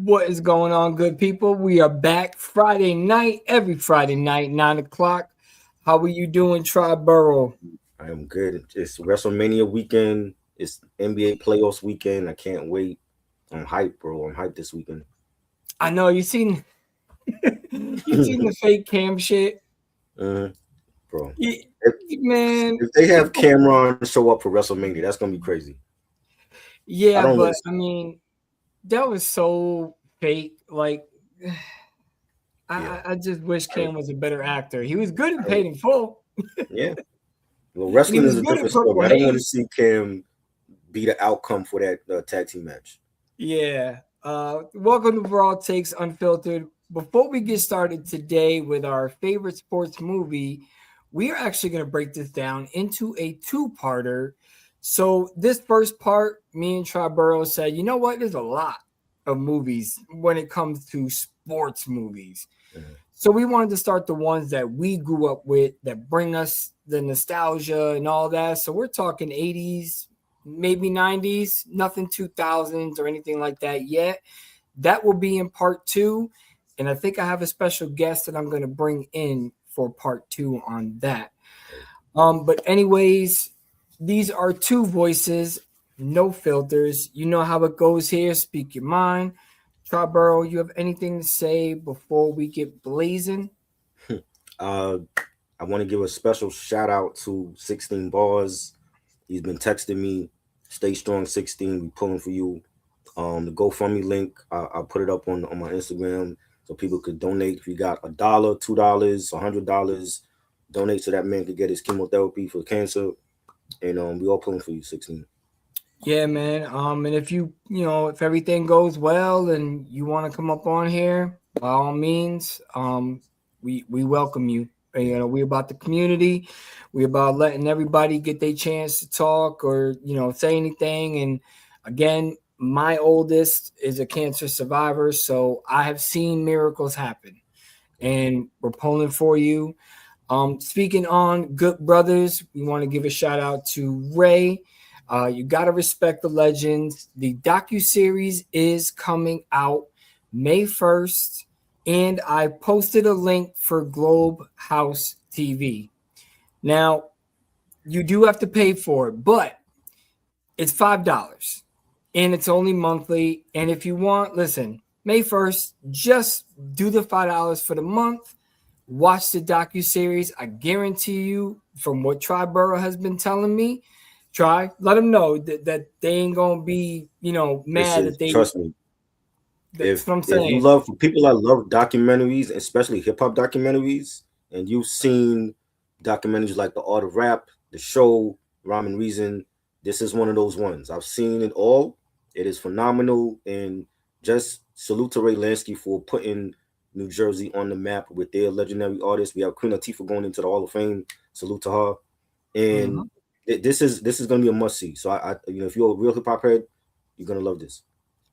What is going on, good people? We are back Friday night, every Friday night, 9 o'clock. How are you doing, Triborough? I am good. It's WrestleMania weekend. It's NBA playoffs weekend. I can't wait. I'm hyped, bro. I'm hyped this weekend. I know you seen you seen the fake cam shit. Mhm, bro. Y- If, Man, if they have people. Cameron show up for WrestleMania, that's gonna be crazy. I Yeah, don't want but to I see. mean, that was so fake. Like, Yeah, I just wish I, Cam was a better actor. He was good and I, paid in full, yeah. Well, and he wrestling was is a good in different Purple story. I don't want to Haze. see Cam be the outcome for that tag team match. Yeah. Welcome to Raw Takes Unfiltered. Before we get started today with our favorite sports movie, we are actually going to break this down into a two-parter. So this first part, me and Triborough said, you know what? There's a lot of movies when it comes to sports movies. Mhm. So we wanted to start the ones that we grew up with that bring us the nostalgia and all that. So we're talking 80s, maybe 90s, nothing 2000s or anything like that yet. That will be in part two. And I think I have a special guest that I'm going to bring in for part two on that. But anyways, these are two voices, no filters. You know how it goes here. Speak your mind. Triborough, you have anything to say before we get blazing? uh, I want to give a special shout out to 16 Bars. He's been texting me. Stay strong, 16. We pulling for you. The GoFundMe link, I'll put it up on my Instagram so people could donate. If you got $1, $2, $100, donate so that man could get his chemotherapy for cancer. And we all pulling for you, 16. Yeah, man. And if if everything goes well and you want to come up on here, by all means, we welcome you. Yeah, We about the community. We about letting everybody get their chance to talk or say anything. And again, my oldest is a cancer survivor, so I have seen miracles happen, yeah. and we're pulling for you. Speaking on good brothers, we want to give a shout out to Ray. You gotta respect the legends. The docu series is coming out May 1st, and I posted a link for Globe House TV. Now you do have to pay for it, but it's $5, and it's only monthly. And if you want, listen, May 1st, just do the $5 for the month. Watch the docu series. I guarantee you, from what Triborough has been telling me, let them know that they ain't gonna be This mad is, that they. trust me, That's what I'm if you saying. love, for people that love documentaries, especially hip hop documentaries, and you've seen documentaries like The Art of Rap, The Show, Rhyme and Reason, this is one of those ones. I've seen it all. It is phenomenal, and just salute to Ray Lansky for putting New Jersey on the map with their legendary artists. We have Queen Latifah going into the Hall of Fame. Salute to her. And Mhm. this is gonna be a must see. So if you're a real hip hop head, you're gonna love this.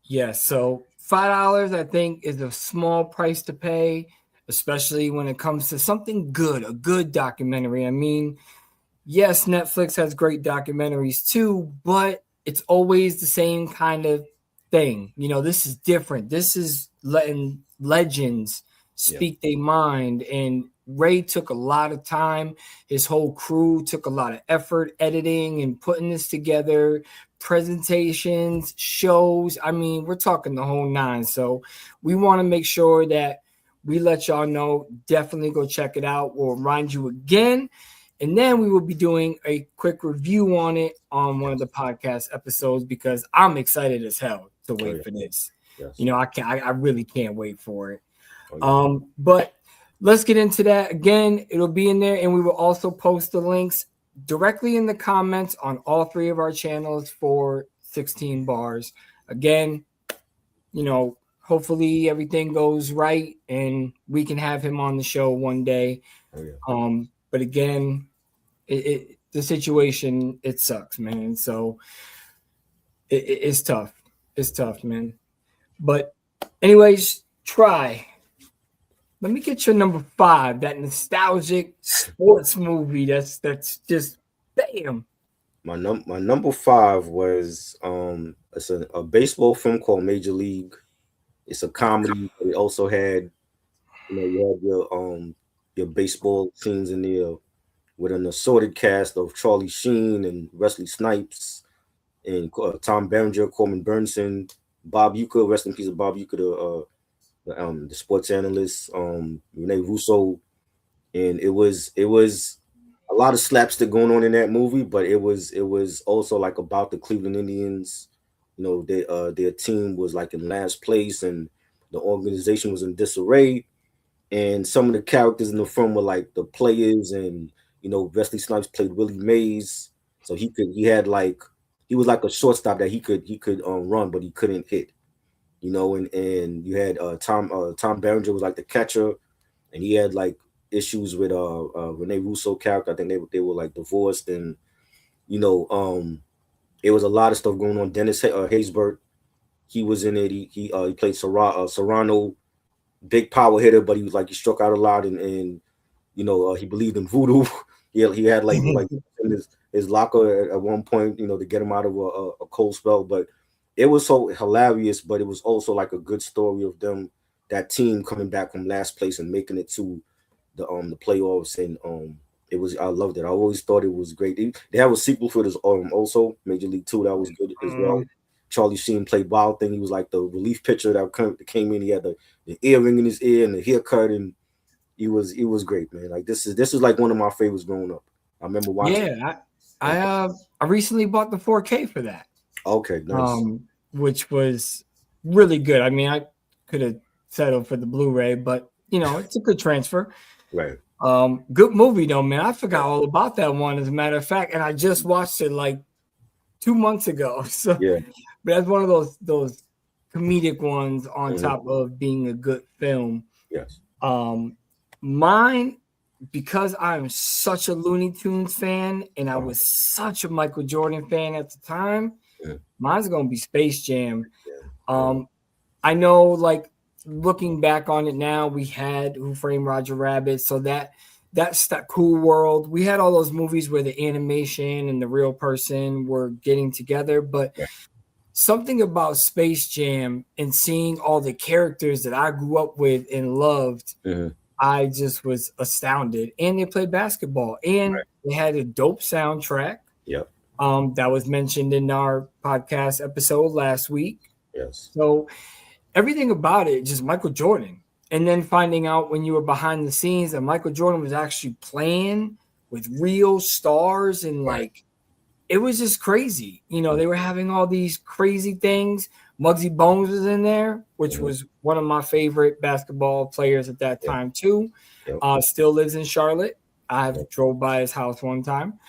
Yeah, so $5 I think is a small price to pay, especially when it comes to something good, a good documentary. I mean, yes, Netflix has great documentaries too, but it's always the same kind of thing. This is different. This is letting legends Yeah. speak their mind. And Ray took a lot of time. His whole crew took a lot of effort editing and putting this together, presentations, shows. I mean, we're talking the whole nine. So we want to make sure that we let y'all know. Definitely go check it out. We'll remind you again, and then we will be doing a quick review on it on one of the Yes. podcast episodes because I'm excited as hell to Oh wait yeah. for this. Yes. I really can't wait for it. Oh yeah. But let's get into that again. It'll be in there, and we will also post the links directly in the comments on all three of our channels for 16 bars. Again, hopefully everything goes right and we can have him on the show one day. Oh yeah. But again, the situation, it sucks, man. So it's tough. It's tough, man. But anyways, try. Let me get your number five. That nostalgic sports movie. That's just bam. My number five was it's a baseball film called Major League. It's a comedy, but it also had, you had your baseball scenes in there with an assorted cast of Charlie Sheen and Wesley Snipes and Tom Berenger, Coleman Burnson, Bob Uecker, rest in peace of Bob Uecker, the sports analyst, Rene Russo, and it was a lot of slapstick going on in that movie, but it was also like about the Cleveland Indians. Their team was like in last place, and the organization was in disarray. And some of the characters in the film were like the players, and Wesley Snipes played Willie Mays, so he was like a shortstop that he could run, but he couldn't hit. And you had Tom Berenger was like the catcher, and he had like issues with Rene Russo character. I think they were like divorced, and you know it was a lot of stuff going on. Dennis Haysbert, he was in it. He played Serrano, big power hitter, but he struck out a lot, and he believed in voodoo. He had like in his locker at one point, to get him out of a cold spell. But it was so hilarious, but it was also like a good story of that team coming back from last place and making it to the playoffs. And I loved it. I always thought it was great. They have a sequel for this also Major League Two, that was good as well. Charlie Sheen played Wild Thing. He was like the relief pitcher that came in. He had the earring in his ear and the haircut, and he was great, man. Like this is like one of my favorites growing up. I remember watching. Yeah, I recently bought the 4K for that. Okay, nice. Which was really good. I mean, I could have settled for the Blu-ray, but it's a good transfer. Right. Good movie though, man. I forgot all about that one, as a matter of fact, and I just watched it like 2 months ago. So Yeah. But that's one of those comedic ones on top of being a good film. Yes. Mine, because I'm such a Looney Tunes fan and I was such a Michael Jordan fan at the time, mine's gonna be Space Jam. I know, like, looking back on it now, we had Who Framed Roger Rabbit, so that's that Cool World. We had all those movies where the animation and the real person were getting together, but something about Space Jam and seeing all the characters that I grew up with and loved, I just was astounded. And they played basketball, and they had a dope soundtrack. Yep. That was mentioned in our podcast episode last week. Yes. So everything about it, just Michael Jordan. And then finding out when you were behind the scenes that Michael Jordan was actually playing with real stars, and like, it was just crazy. They were having all these crazy things. Muggsy Bogues was in there, which was one of my favorite basketball players at that time too. Still lives in Charlotte. I drove by his house one time.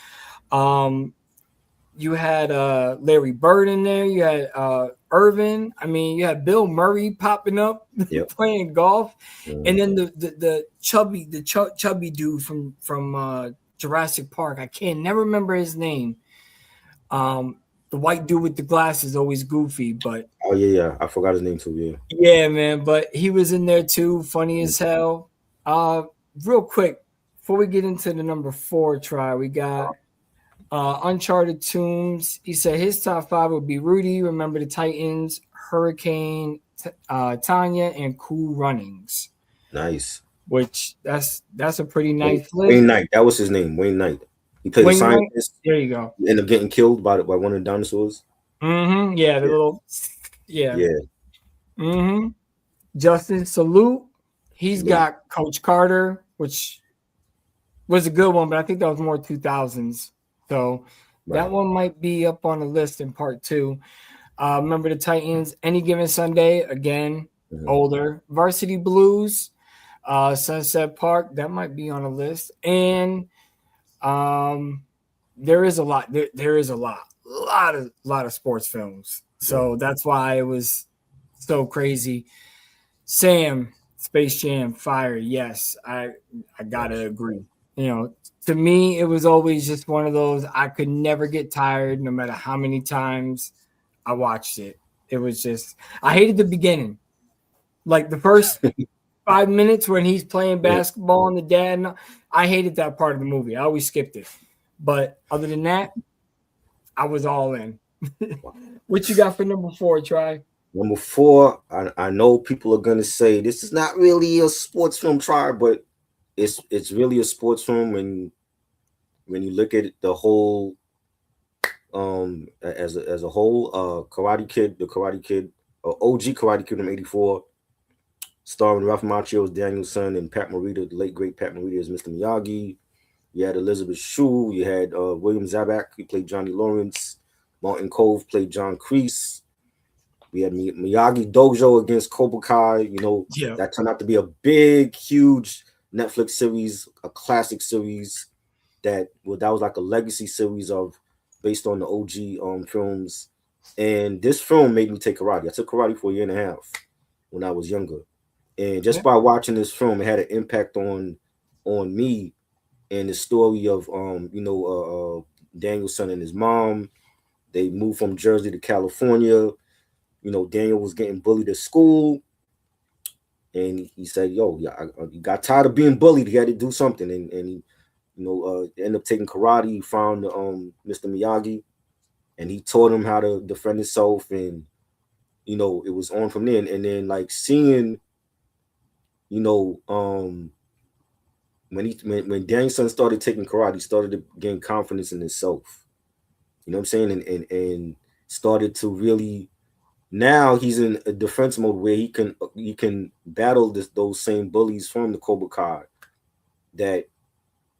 You had Larry Bird in there. You had Irvin. I mean, you had Bill Murray popping up playing golf, and then the chubby dude from Jurassic Park. I can't never remember his name. The white dude with the glasses, always goofy, but I forgot his name too. Yeah, man, but he was in there too, funny as hell. Real quick, before we get into the number 4 try, we got Uncharted Tombs. He said his top 5 would be Rudy, Remember the Titans, Hurricane, Tanya, and Cool Runnings. Nice. Which that's a pretty nice list. Wayne Knight, that was his name, Wayne Knight. He played a scientist. There you go. He ended up getting killed by one of the dinosaurs. Yeah, the little. Justin Salute. He's got Coach Carter, which was a good one, but I think that was more 2000s. So that one might be up on the list in part 2. Remember the Titans, Any Given Sunday, again, older. Varsity Blues, Sunset Park, that might be on the list. And there is a lot. There is a lot of sports films. So that's why it was so crazy. Sam, Space Jam, fire. Yes, I gotta agree. To me, it was always just one of those. I could never get tired, no matter how many times I watched it. It was just, I hated the beginning, like the first 5 minutes when he's playing basketball and the dad. I hated that part of the movie. I always skipped it. But other than that, I was all in. What you got for number 4, Try? Number four, I know people are gonna say this is not really a sports film, try, but it's really a sports film when you look at it, the whole as a whole. Karate Kid, the Karate Kid, OG Karate Kid from '84, starring Ralph Macchio's Daniel-san and Pat Morita, the late great Pat Morita as Mr. Miyagi. You had Elizabeth Shue. You had William Zabak, who played Johnny Lawrence. Martin Cove played John Kreese. We had Miyagi Dojo against Cobra Kai. You know, Yeah. that turned out to be a big, huge Netflix series, a classic series that was like a legacy series of based on the OG films. And this film made me take karate. I took karate for a year and a half when I was younger. And just Yeah. by watching this film, it had an impact on me and the story of Daniel's son and his mom. They moved from Jersey to California. You know, Daniel was getting bullied at school, and he said, "Yo, yeah, he got tired of being bullied. He had to do something." And he, ended up taking karate. He found Mr. Miyagi, and he taught him how to defend himself. And it was on from then. And then like seeing, you know, when Daniel's son started taking karate, he started to gain confidence in himself. You know what I'm saying? And started to really, now he's in a defense mode where he can battle those same bullies from the Cobra Kai that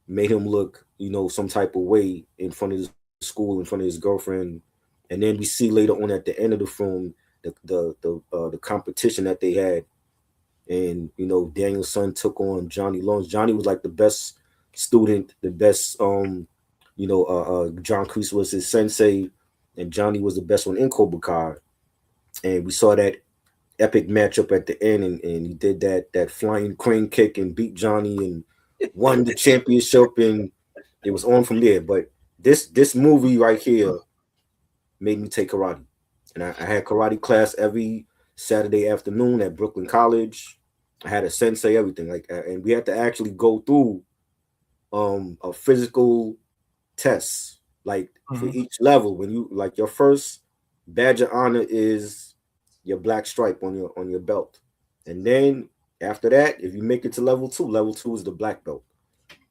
made him look, some type of way in front of his school, in front of his girlfriend. And then we see later on at the end of the film the competition that they had. And Daniel's son took on Johnny Lawrence. Johnny was like the best student, the best John Kreese was his sensei, and Johnny was the best one in Cobra Kai. And we saw that epic matchup at the end, and he did that flying crane kick and beat Johnny and won the championship, and it was on from there. But this movie right here made me take karate, and I had karate class every Saturday afternoon at Brooklyn College. I had a sensei, everything like, and we had to actually go through a physical test, like for Mhm. each level. When you like your first badge of honor is your black stripe on your belt, and then after that, if you make it to level two is the black belt.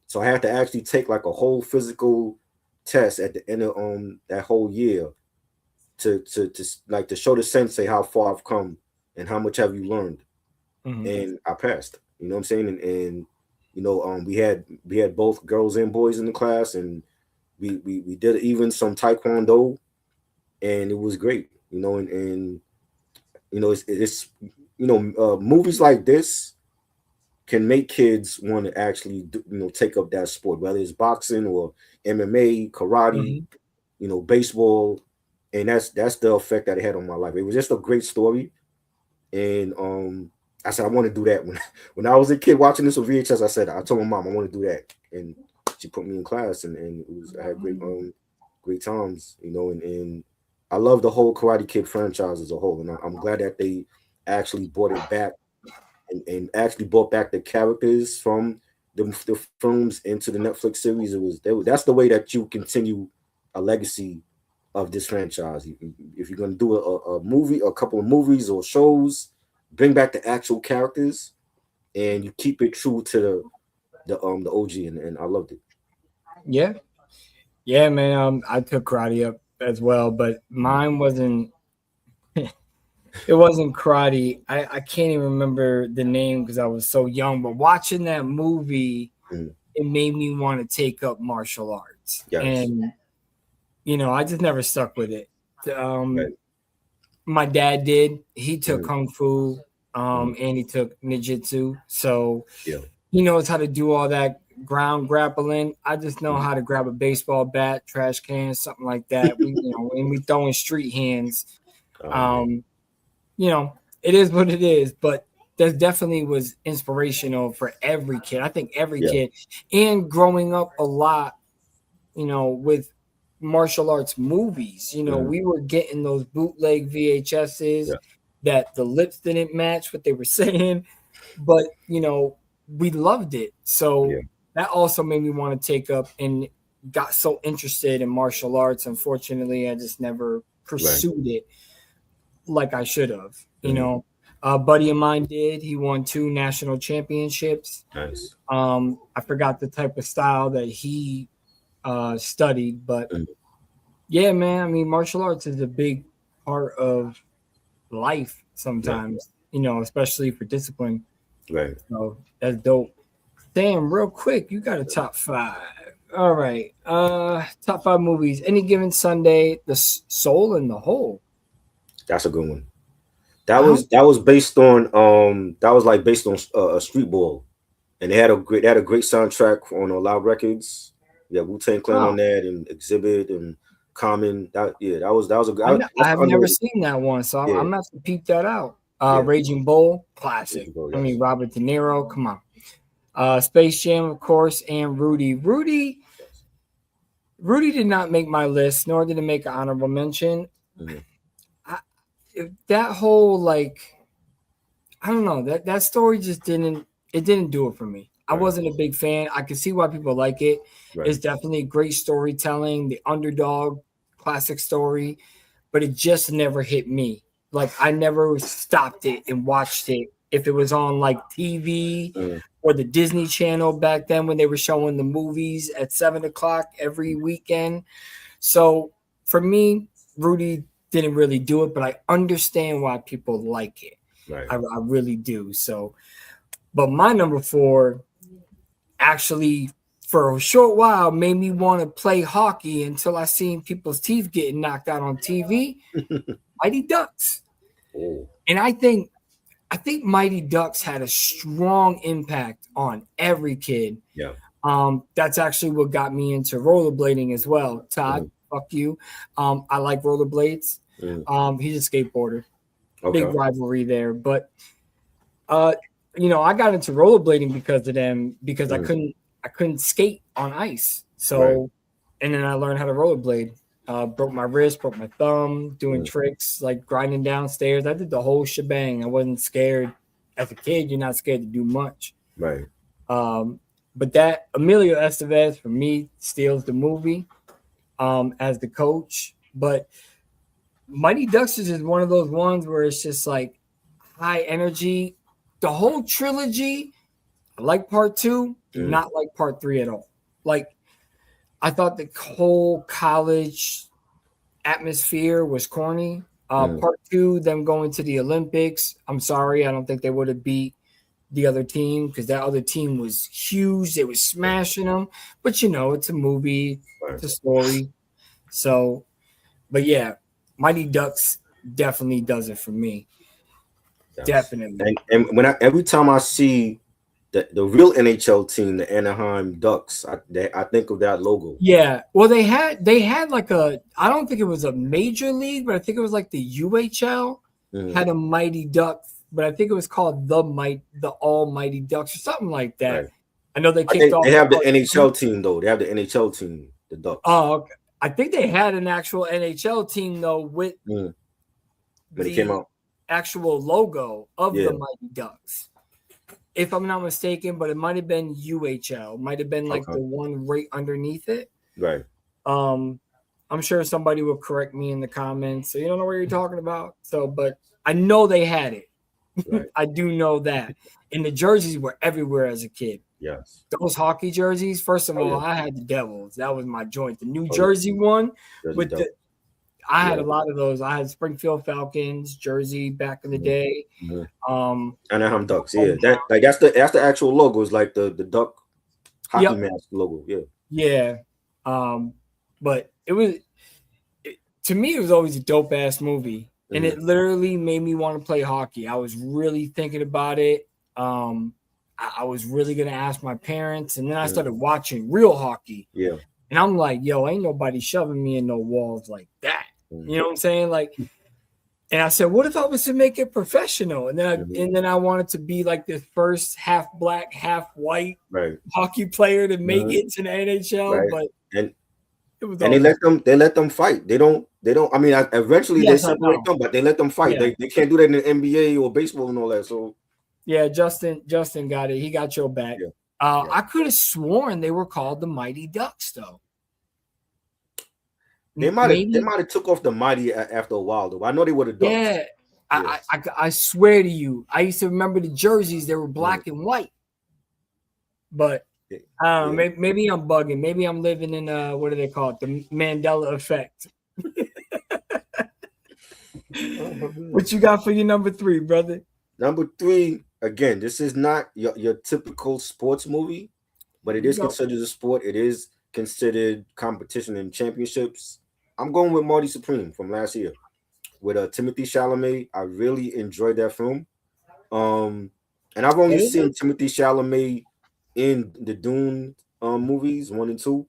So I had to actually take like a whole physical test at the end of that whole year to like to show the sensei how far I've come and how much have you learned. Mhm. And I passed. You know what I'm saying? And we had both girls and boys in the class, and we did even some taekwondo, and it was great. And it's movies like this can make kids want to actually take up that sport, whether it's boxing or MMA, karate, Mhm. baseball, and that's the effect that it had on my life. It was just a great story, and I said I want to do that when I was a kid watching this on VHS. I told my mom I want to do that, and she put me in class, and I had great times, and I love the whole Karate Kid franchise as a whole, and I'm glad that they actually brought it back and actually brought back the characters from the films into the Netflix series. That's the way that you continue a legacy of this franchise. If you're going to do a movie, a couple of movies or shows, bring back the actual characters, and you keep it true to the OG, and I loved it. Yeah. Yeah, man. I took karate up as well, but mine wasn't. It wasn't karate. I can't even remember the name because I was so young. But watching that movie, Mm, it made me want to take up martial arts, yes, and I just never stuck with it. Um, right. my dad did. He took Mm, kung fu, mm, and he took ninjutsu, so yeah, he knows how to do all that ground grappling. I just know mm, how to grab a baseball bat, trash can, something like that. And we throwing street hands. oh man, Um, it is what it is, but that definitely was inspirational for every kid. I think every yeah, kid, and growing up a lot, with martial arts movies. mm, We were getting those bootleg VHSs yeah, that the lips didn't match what they were saying, but we loved it. yeah, So that also made me want to take up and got so interested in martial arts. Unfortunately, I just never right. pursued it. like I should have. You know, a buddy of mine did. He won 2 national championships. Nice. I forgot the type of style that he studied, but Mm. yeah, man. I mean, martial arts is a big part of life sometimes. You know, especially for discipline. Right. So that's dope. Damn, real quick, you got a top 5. All right. Top 5 movies. Any given Sunday, The Soul in the Hole. That's a good one. That Wow. was based on that was like based on a street ball, and they had a great soundtrack on Loud Records. Yeah, Wu-Tang Clan on Wow. that, and Exhibit and Common. That was a good. I That's have never underrated. seen that one, so I'm Yeah, gonna have to peep that out. yeah. Raging Bull, classic. Raging Bull, I yes. mean, Robert De Niro, come on. Space Jam, of course, and Rudy. Rudy did not make my list, nor did it make an honorable mention. Mhm. That whole like, I don't know, that story just didn't do it for me. I Right. wasn't a big fan. I can see why people like it. Right. It's definitely great storytelling, the underdog classic story, but it just never hit me. Like I never stopped it and watched it if it was on like TV Mhm. or the Disney Channel back then when they were showing the movies at 7 o'clock every weekend. So for me, Rudy didn't really do it, but I understand why people like it. Right. I really do. So, but my number 4 actually for a short while made me want to play hockey until I seen people's teeth getting knocked out on TV. Mighty Ducks. Oh. And I think Mighty Ducks had a strong impact on every kid. Yeah. That's actually what got me into rollerblading as well. Todd, fuck you. I like rollerblades. He's a skateboarder. Okay. Big rivalry there. But you know, I got into rollerblading because of them because I couldn't skate on ice. So and then I learned how to rollerblade. Broke my wrist, broke my thumb, doing tricks like grinding downstairs. I did the whole shebang. I wasn't scared. As a kid, you're not scared to do much. Right. But that Emilio Estevez for me steals the movie as the coach. But Mighty Ducks is just one of those ones where it's just like high energy. The whole trilogy, I like part 2, do not like part 3 at all. Like I thought the whole college atmosphere was corny. Part 2, them going to the Olympics. I'm sorry, I don't think they would have beat the other team because that other team was huge. They were smashing them. But you know, it's a movie, it's a story. So, but yeah, Mighty Ducks definitely does it for me. Yes. Definitely. And when every time I see the real NHL team, the Anaheim Ducks, I think of that logo. Yeah. Well, they had like I don't think it was a major league, but I think it was like the UHL had a Mighty Ducks, but I think it was called the Almighty Ducks or something like that. Right. I know they kicked off. They have the NHL team though. They have the NHL team, the Ducks. Oh, okay. I think they had an actual NHL team though with when it came out. Actual logo of the Mighty Ducks. If I'm not mistaken, but it might have been UHL. Might have been like the one right underneath it. Right. I'm sure somebody will correct me in the comments. So you don't know what you're talking about. So, but I know they had it. Right. I do know that. And the jerseys were everywhere as a kid. Yes. Those hockey jerseys, first of all, I had the Devils. That was my joint. The New Jersey one with the I had a lot of those. I had Springfield Falcons jersey back in the day. Anaheim Ducks. Yeah, that's the actual logo. It's like the duck hockey mask logo. Yeah. Yeah. But to me, it was always a dope ass movie, and it literally made me want to play hockey. I was really thinking about it. I was really gonna ask my parents, and then I started watching real hockey. Yeah. And I'm like, yo, ain't nobody shoving me in no walls like that. You know what I'm saying? Like, and I said, what if I was to make it professional? And then I wanted to be like the first half black, half white hockey player to make it to the NHL. But it was they let them fight. They don't. I mean, eventually they separate them, but they let them fight. Yeah. They can't do that in the NBA or baseball and all that. So yeah, Justin got it. He got your back. Yeah. I could have sworn they were called the Mighty Ducks, though. Maybe. they might have took off the mighty after a while though. I know they were the ducks. Yeah. Yeah. I swear to you, I used to remember the jerseys. They were Mm. black and white. But Yeah. I don't know. Yeah. Maybe I'm bugging. Maybe I'm living in what do they call it? The Mandela effect. Oh, What you got for your number 3, brother? Number 3, again, this is not your typical sports movie, but it You is go. considered a sport. It is considered competition and championships. I'm going with Marty Supreme from last year with Timothy Chalamet. I really enjoyed that film. Um, and I've only What is seen it? Timothy Chalamet in the Dune movies 1 and 2,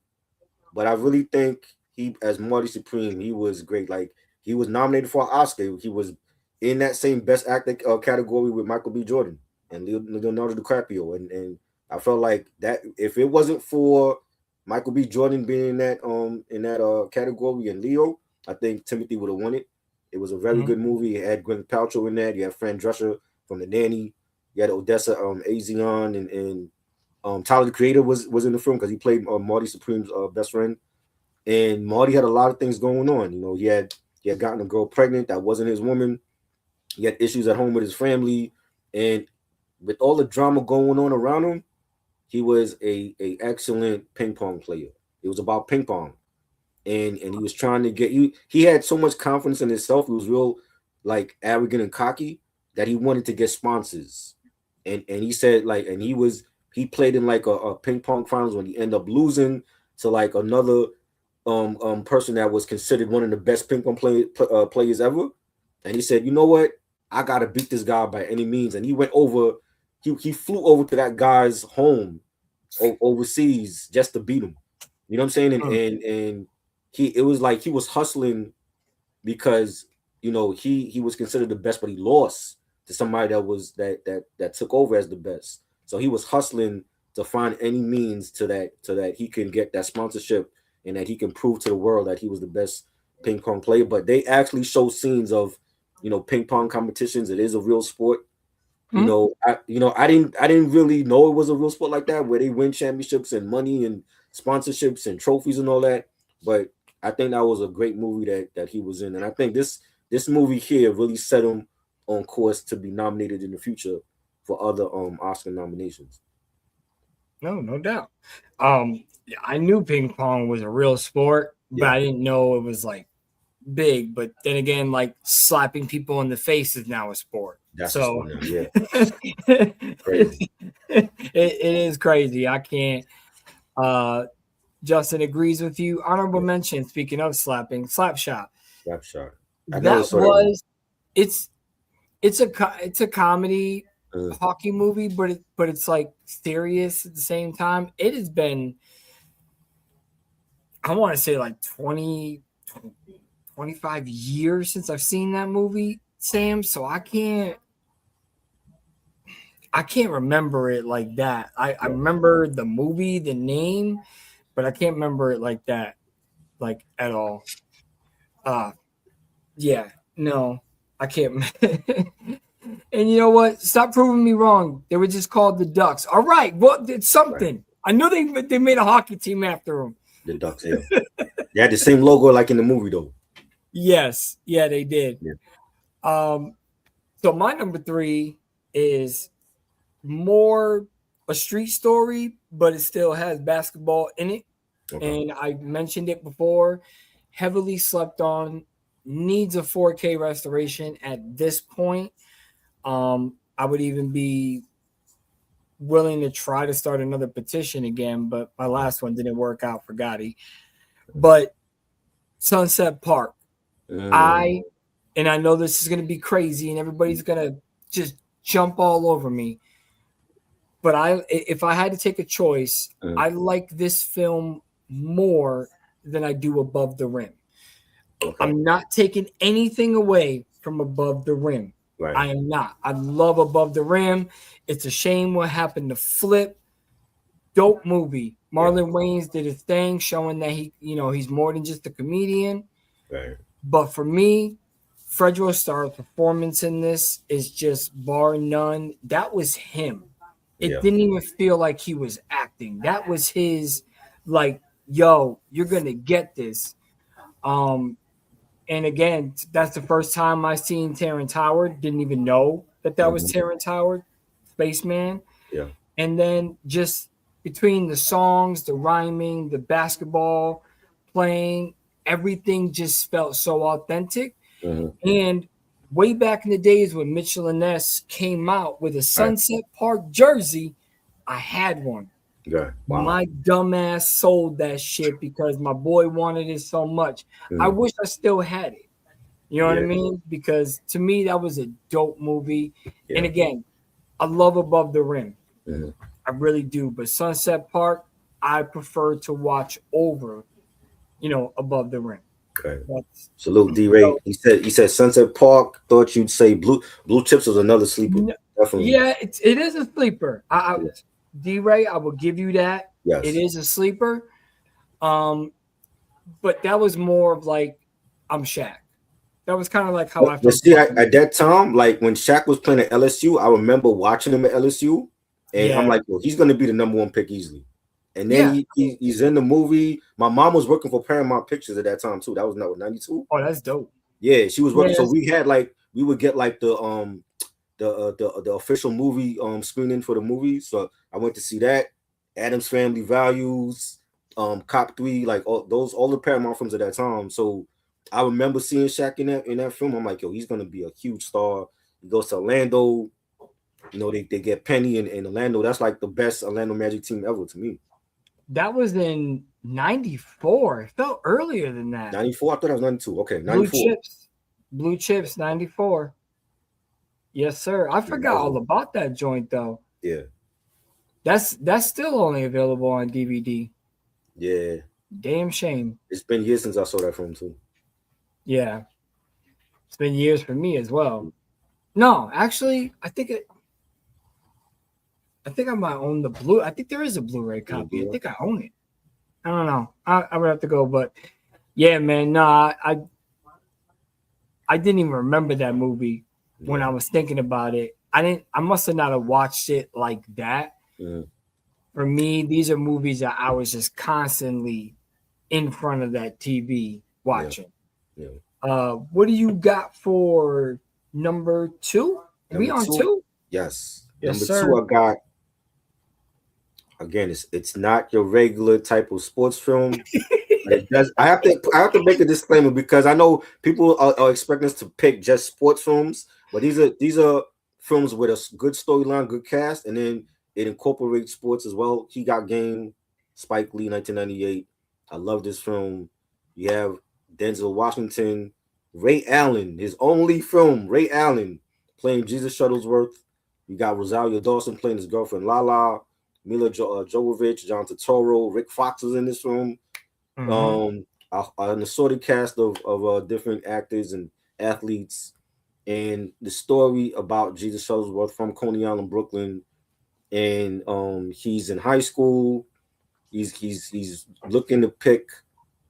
but I really think he, as Marty Supreme, he was great. Like he was nominated for an Oscar. He was in that same Best Actor category with Michael B. Jordan and Leonardo DiCaprio, and I felt like that if it wasn't for Michael B. Jordan being in that category and Leo, I think Timothy would have won it. It was a very Mhm. good movie. It had Gwyneth Paltrow in that. You had Fran Drescher from The Nanny. You had Odessa Azion and Tyler the Creator was in the film because he played Marty Supreme's best friend. And Marty had a lot of things going on. You know, he had gotten a girl pregnant that wasn't his woman. He had issues at home with his family, and with all the drama going on around him, he was a excellent ping pong player. It was about ping pong, and he was trying to get you. He had so much confidence in himself. He was real like arrogant and cocky that he wanted to get sponsors, and he said like, and he played in like a ping pong finals when he ended up losing to like another person that was considered one of the best ping pong players ever, and he said, you know what, I gotta beat this guy by any means, and he went over, he flew over to that guy's home overseas just to beat him. You know what I'm saying? Mm. And he it was like he was hustling because you know he was considered the best, but he lost to somebody that took over as the best. So he was hustling to find any means to that he can get that sponsorship and that he can prove to the world that he was the best ping pong player. But they actually show scenes of ping pong competitions. It is a real sport. Mhm. I didn't really know it was a real sport like that where they win championships and money and sponsorships and trophies and all that. But I think that was a great movie that he was in, and I think this movie here really set him on course to be nominated in the future for other Oscar nominations. No doubt. I knew ping pong was a real sport, but Yeah, I didn't know it was like big. But then again, like slapping people in the face is now a sport. that's the So sport now. Yeah, it, crazy. it is crazy. I can't. Uh, Justin agrees with you. Honorable Yeah, mention. Speaking of slapping, Slapshot. slap shot. I never That saw that one. was it's it's a comedy Uh, hockey movie, but it's like serious at the same time. It has been, I want to say, like 25 years since I've seen that movie, Sam. So I can't remember it like that. I yeah, remember the movie, the name, but I can't remember it like that, like at all. Uh yeah, no, I can't. And you know what? Stop proving me wrong. They were just called the Ducks. All right, well, it's right. something. I know they made a hockey team after them. The Ducks. Yeah, they had the same logo like in the movie though. Yes, yeah, they did. Yeah. Um, so my number 3 is more a street story, but it still has basketball in it. Okay. And I mentioned it before, heavily slept on, needs a 4K restoration at this point. I would even be willing to try to start another petition again, but my last one didn't work out for Gotti. But Sunset Park, Mm, I and I know this is going to be crazy and everybody's going to just jump all over me, but if I had to take a choice, mm, I like this film more than I do Above the Rim. okay. I'm not taking anything away from Above the Rim. Right. I am not. I love Above the Rim. It's a shame what happened to Flip. Dope movie. Yeah. Marlon Wayans did his thing, showing that he's more than just a comedian. Right. But for me, Fredro Starr's performance in this is just bar none. That was him. It Yeah. didn't even feel like he was acting. That was his, like, yo, you're gonna get this. Um, and again, that's the first time I seen Terrence Howard. Didn't even know that was Terrence Howard, Spaceman. Yeah. And then just between the songs, the rhyming, the basketball playing, everything just felt so authentic. And way back in the days when Mitchell and Ness came out with a Right. Sunset Park jersey, I had one. Yeah. Wow. My dumbass sold that shit because my boy wanted it so much. I wish I still had it. You know what I Yeah. mean? Because to me, that was a dope movie. And Yeah. again, I love Above the Rim. Mhm. I really do. But Sunset Park, I prefer to watch over, Above the Rim. Okay. That's Salute D Ray. so. He said Sunset Park. Thought you'd say Blue Chips was another sleeper. Definitely. Yeah, it is a sleeper. Yeah. D-Ray, I will give you that. It Yes. is a sleeper. Um, but that was more of like I'm Shaq. That was kind of like how I But felt see, about at that time, like when Shaq was playing at LSU, I remember watching him at LSU, and I'm Yeah, like, well, he's gonna be the number one pick easily. And then yeah. he's in the movie. My mom was working for Paramount Pictures at that time too. That was not 92. Oh, that's dope. Yeah, she was working. So Yes, we would get like the official movie screening for the movie. So I went to see that. Adam's Family Values, Cop 3, like all the Paramount films at that time. So I remember seeing Shaq in that film. I'm like, yo, he's gonna be a huge star. He goes to Orlando. They get Penny and Orlando. That's like the best Orlando Magic team ever to me. that was in '94. It felt earlier than that. 94, I thought that was 92. Okay, Blue 94. Chips, Blue Chips, '94. Yes, sir. I Yeah, that forgot was all about that joint though. yeah, That's still only available on DVD. yeah. Damn shame. It's been years since I saw that film too. Yeah, it's been years for me as well. No, actually, I think I might own the blue. I think there is a Blu-ray copy. I think I own it. I don't know. I would have to go, but yeah, man. No, I didn't even remember that movie when I was thinking about it. I didn't. I must have not have watched it like that. Yeah. For me, these are movies that I was just constantly in front of that TV Yeah. watching. Yeah. What do you got for number two? We Number on two, two? yes. Yes, Number sir. two, I got again. It's not your regular type of sports film. It does. I have to make a disclaimer because I know people are expecting us to pick just sports films, but these are films with a good storyline, good cast, and then it incorporates sports as well. He Got Game, Spike Lee, 1998. I love this film. You have Denzel Washington, Ray Allen, his only film, Ray Allen playing Jesus Shuttlesworth. You got Rosario Dawson playing his girlfriend Lala, Mila Jovovich, John Turturro, Rick Fox was in this film. Mm-hmm. An assorted cast of different actors and athletes, and the story about Jesus Shuttlesworth from Coney Island, Brooklyn, and he's in high school. He's looking to pick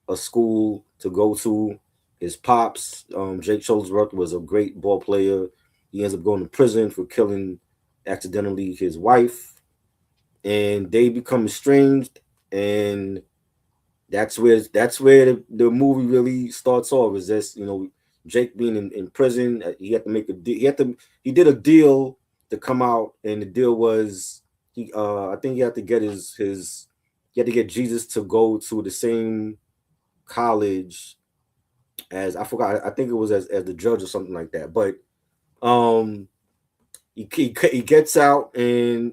a school to go to. His pops, Jake Shuttlesworth, was a great ball player. He ends up going to prison for killing accidentally his wife, and they become estranged, and that's where the movie really starts off. Is this Jake being in prison? He had to make a deal. He did a deal to come out, and the deal was I think he had to get he had to get Jesus to go to the same college as I forgot. I think it was as the judge or something like that. But um he gets out, and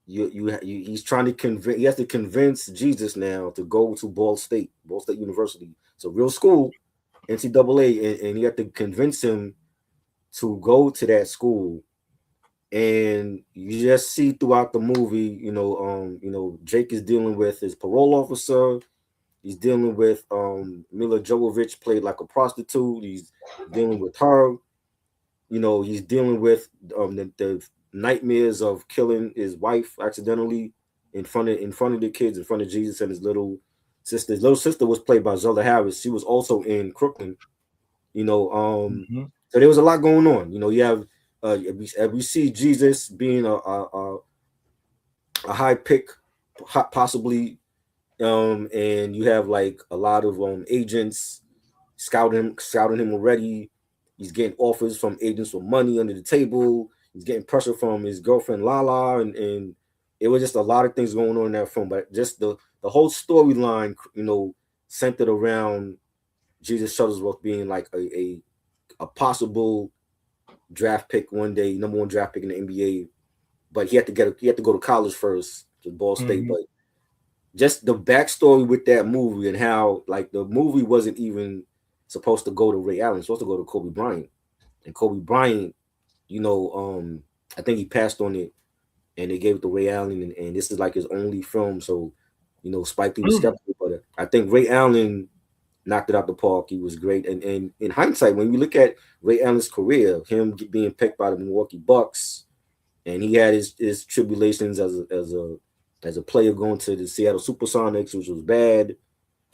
he's trying to convince. He has to convince Jesus now to go to Ball State University. It's a real school, NCAA, and he had to convince him to go to that school. And you just see throughout the movie, Jake is dealing with his parole officer. He's dealing with Mila Jovovich, played like a prostitute. He's dealing with her. He's dealing with the nightmares of killing his wife accidentally in front of the kids, in front of Jesus and his little sister. His little sister was played by Zelda Harris. She was also in Crooklyn. Mm-hmm. So there was a lot going on. You have we see Jesus being a high pick, possibly And you have like a lot of agents scouting him already. He's getting offers from agents for money under the table. He's getting pressure from his girlfriend Lala, and it was just a lot of things going on in that film. But just the whole storyline, centered around Jesus Shuttlesworth being like a possible draft pick one day, number one draft pick in the NBA. But he had to go to college first to Ball State. Mhm. But just the backstory with that movie and how like the movie wasn't even supposed to go to Ray Allen, it's supposed to go to Kobe Bryant. And Kobe Bryant, I think he passed on it and they gave it to Ray Allen, and this is like his only film. So, Spike Lee was Mm. skeptical, but I think Ray Allen knocked it out the park. He was great. And in hindsight, when you look at Ray Allen's career, him being picked by the Milwaukee Bucks, and he had his tribulations as a player going to the Seattle Supersonics, which was bad.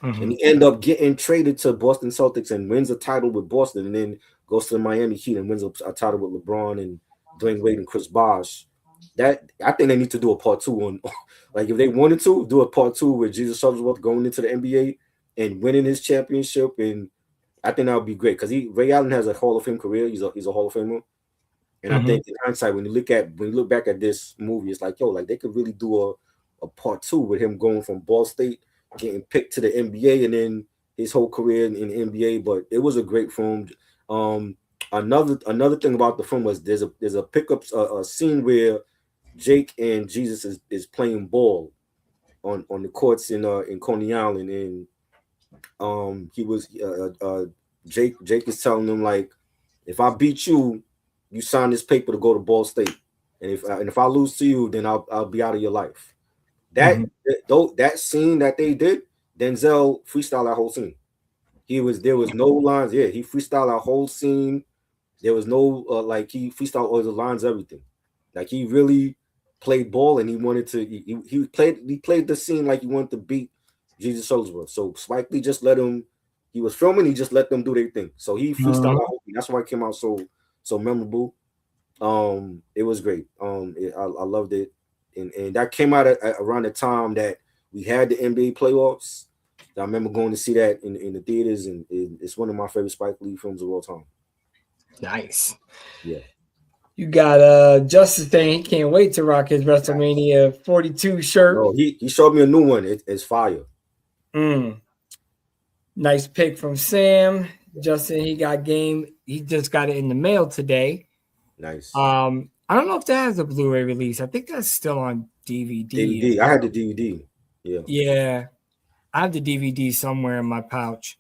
And Mhm. he ended up getting traded to Boston Celtics and wins a title with Boston, and then goes to the Miami Heat and wins a title with LeBron and Dwayne Wade and Chris Bosh. That I think they need to do a part two on, like if they wanted to do a part two with Jesus Shuttlesworth going into the NBA and winning his championship, and I think that would be great because Ray Allen has a Hall of Fame career. He's a Hall of Famer, and I Mhm. think in hindsight, when you look back at this movie, it's like, yo, like they could really do a part two with him going from Ball State, getting picked to the NBA, and then his whole career in the NBA. But it was a great film. Um, another thing about the film was there's a pickup a scene where Jake and Jesus is playing ball on the courts in Coney Island, and he was Jake is telling him like, if I beat you, you sign this paper to go to Ball State, and if I lose to you, then I'll be out of your life. That Mhm. though that scene that they did, Denzel freestyled that whole scene. There was no lines. Yeah, he freestyled that whole scene. There was no like he freestyled all the lines, everything. Like he really played ball, and he wanted to. He played the scene like he wanted to beat Jesus Shuttlesworth. So Spike Lee just let him. He was filming. He just let them do their thing. So he freestyled Mhm. the whole thing. That's why it came out so memorable. It was great. I loved it, and that came out around the time that we had the NBA playoffs. I remember going to see that in the theaters, and it's one of my favorite Spike Lee films of all time. Nice. Yeah. You got Justice saying he can't wait to rock his WrestleMania 42 shirt. No, he showed me a new one. It's fire. Mm. Nice pick from Sam. Justin, he got game. He just got it in the mail today. Nice. I don't know if that has a Blu-ray release. I think that's still on DVD as DVD. I had the well. DVD. Yeah. Yeah, I have the DVD somewhere in my pouch.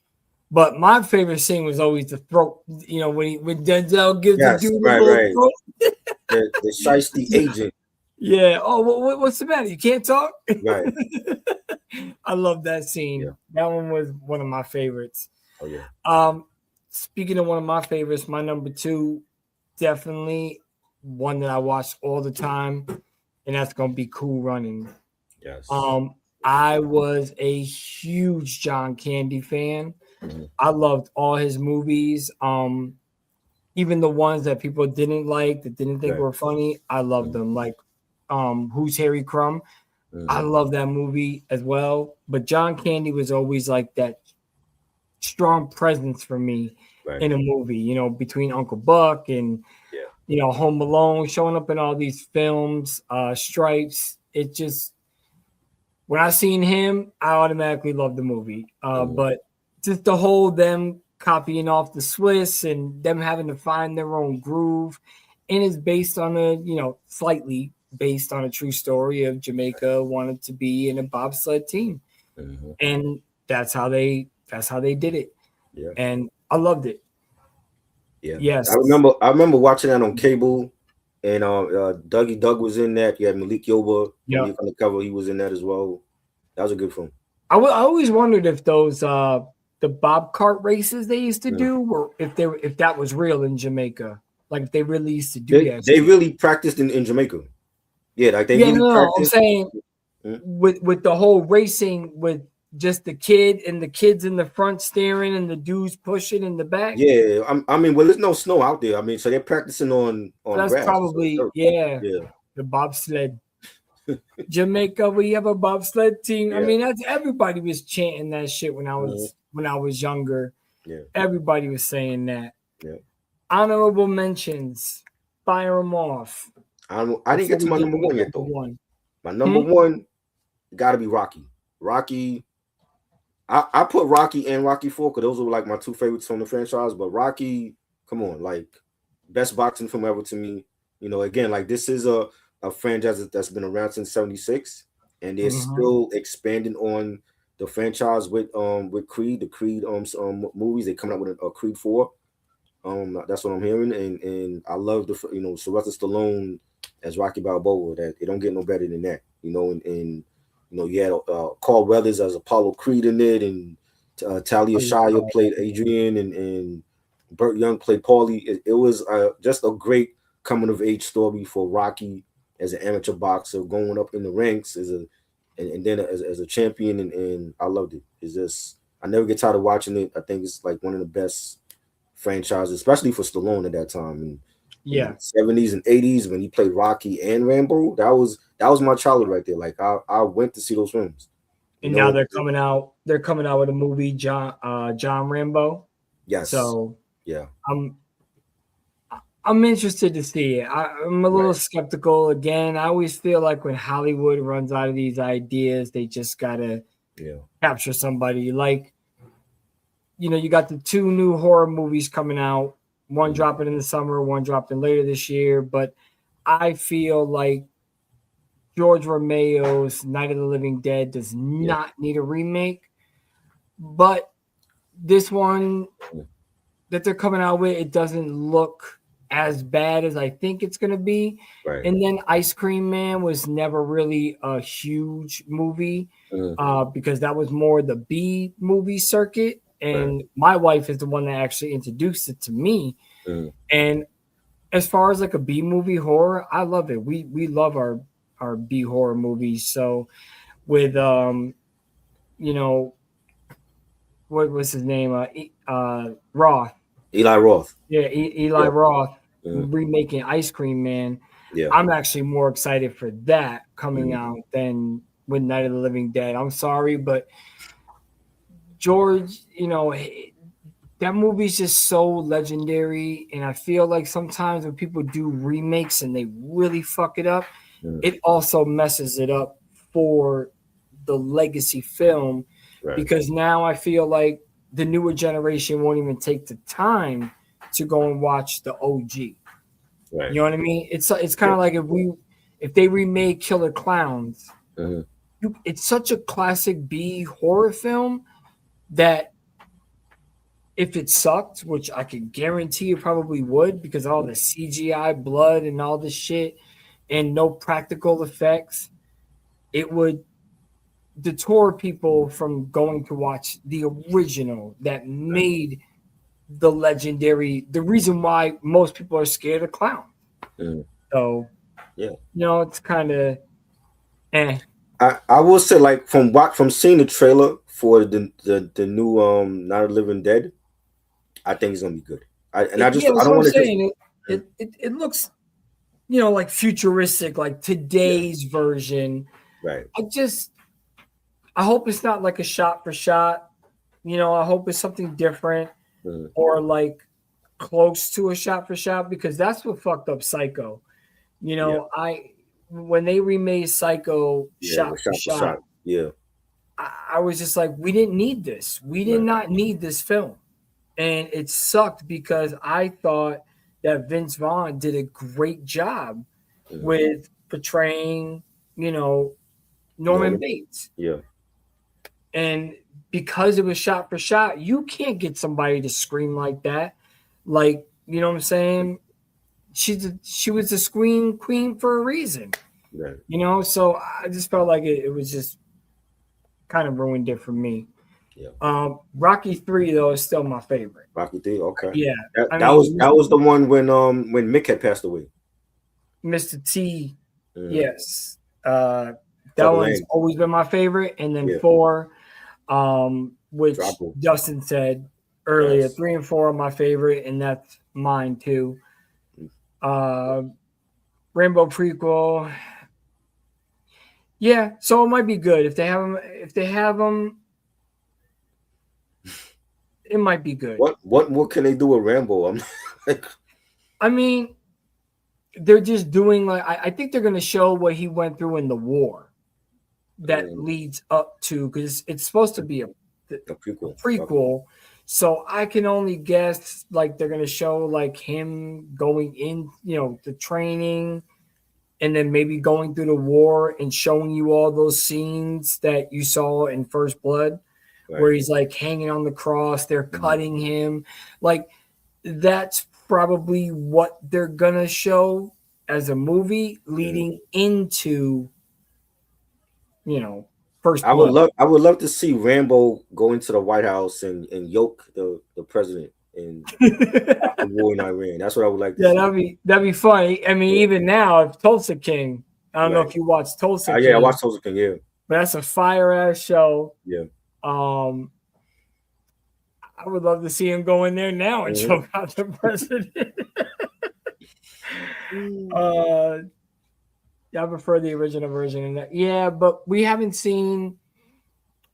But my favorite scene was always the throat. When Denzel gives the Yes. dude a Right. little Right. throat. The shiesty agent. Yeah. Oh, what's the matter? You can't talk. Right. I love that scene. Yeah. That one was one of my favorites. Oh yeah. Um, Speaking of one of my favorites, my number two, definitely one that I watch all the time, and that's gonna be Cool Running. Yes. Um, I was a huge John Candy fan. Mhm. I loved all his movies. Even the ones that people didn't like, that didn't think Right. were funny, I loved Mhm. them. Like, Who's Harry Crumb? I Mhm. love that movie as well. But John Candy was always like that strong presence for me Right. in a movie, between Uncle Buck and Yeah. Home Alone, showing up in all these films, Stripes. It just when I seen him, I automatically loved the movie. Mhm. But just the whole them copying off the Swiss and them having to find their own groove, and it's based on slightly based on a true story of Jamaica wanted to be in a bobsled team, Mhm. and that's how they did it, Yeah. and I loved it. Yeah. I Yes. remember. I remember watching that on cable, and Dougie Doug was in that. You had Malik Yoba from Yeah. the Undercover. He was in that as well. That was a good film. I always wondered if those the bob cart races they used to Yeah. do were if that was real in Jamaica. Like if they really used to do that They shit. really practiced in Jamaica. Yeah, like they Yeah, really no. I'm practiced. saying Mhm. with the whole racing with just the kid and the kids in the front steering and the dudes pushing in the back. Yeah, I mean, well, there's no snow out there. I mean, so they're practicing on That's grass, so probably dirt. yeah, Yeah, the bobsled. Jamaica, we have a bobsled team. I Yeah. mean, that's everybody was chanting that shit when I Mhm. was younger. Yeah. Everybody was saying that. Yeah. Honorable mentions. Fire them off I didn't before get to we my get number to one yet number though. one. My number one got to be Rocky. Rocky. I put Rocky and Rocky 4 because those were like my two favorites from the franchise. But Rocky, come on, like best boxing film ever to me. Again, like this is a franchise that's been around since '76, and they're Mm-hmm. still expanding on the franchise with Creed, the Creed movies. They coming out with a Creed 4. That's what I'm hearing, and I love Sylvester Stallone as Rocky Balboa. That it don't get no better than that. And you had Carl Weathers as Apollo Creed in it, and Talia Shire played Adrian, and Burt Young played Paulie. It was just a great coming of age story for Rocky as an amateur boxer going up in the ranks and then as a champion, and I loved it. It's just I never get tired of watching it. I think it's like one of the best franchises, especially for Stallone at that time. And in the Yeah. 70s and 80s when he played Rocky and Rambo, that was my childhood right there. Like I went to see those films. And now they're coming out. They're coming out with a movie, John Rambo. Yes. So Yeah. I'm interested to see it. I'm a little Right. skeptical. Again, I always feel like when Hollywood runs out of these ideas, they just gotta Yeah. capture somebody. Like, you got the two new horror movies coming out. One dropping in the summer, one dropping later this year. But I feel like George Romero's Night of the Living Dead does Yeah. not need a remake. But this one that they're coming out with, it doesn't look as bad as I think it's going to be. Right. And then Ice Cream Man was never really a huge movie because that was more the B movie circuit. And my wife is the one that actually introduced it to me. And as far as like a B movie horror, I love it. We love our B horror movies. So with what was his name? Roth. Eli Roth. Yeah, Eli Yeah. Roth remaking Ice Cream Man. Yeah. I'm actually more excited for that coming out than with Night of the Living Dead. I'm sorry, but George, that movie's just so legendary, and I feel like sometimes when people do remakes and they really fuck it up, it also messes it up for the legacy film because now I feel like the newer generation won't even take the time to go and watch the OG. Right. You know what I mean? It's kind of like if they remade Killer Clowns, it's such a classic B horror film that if it sucked, which I can guarantee it probably would because all the CGI blood and all this shit and no practical effects, it would deter people from going to watch the original that made the reason why most people are scared of clowns. So, yeah, it's kind of I will say, like from seeing the trailer for the new Night of the Living Dead, I think it's gonna be good. I don't want to just. It looks, like futuristic, like today's version. Right. I hope it's not like a shot for shot. I hope it's something different or like close to a shot for shot because that's what fucked up Psycho. When they remade Psycho shot for shot, I was just like, we didn't need this. We did not need this film. And it sucked because I thought that Vince Vaughn did a great job with portraying, Norman Bates. Yeah. And because it was shot for shot, you can't get somebody to scream like that. Like, you know what I'm saying? She was the scream queen for a reason. Right. So I just felt like it was just kind of ruined it for me. Yeah. Rocky 3 though is still my favorite. Rocky 3, okay. Yeah. That was the one when Mick had passed away. Mr. T, yes. That one's always been my favorite. And then 4, which Justin said earlier, 3 and 4 are my favorite, and that's mine too. Rainbow prequel. Yeah, so it might be good if they have them. If they have them, it might be good. What more can they do with Rambo? I'm like, I mean, they're just doing like I think they're going to show what he went through in the war that um, leads up to because it's supposed to be a a prequel. Okay. prequel. So I can only guess like they're going to show like him going in, the training and then maybe going through the war and showing you all those scenes that you saw in First Blood where Right. he's like hanging on the cross, they're Mhm. cutting him. Like that's probably what they're gonna show as a movie Mhm. leading into, you know, First I would Blood. love I would love to see Rambo go into the White House and yoke the president and stop the war in Iran. That's what I would like to Yeah, see. that'd be funny. I mean, Yeah. even now, if Tulsa King, I don't know Right. if you watched Tulsa Yeah, I King, watched Tulsa King. Yeah. but that's a fire ass show. Yeah. Um, I would love to see him go in there now and Mhm. choke out the president. Mm. uh, I prefer the original version. And yeah, but we haven't seen.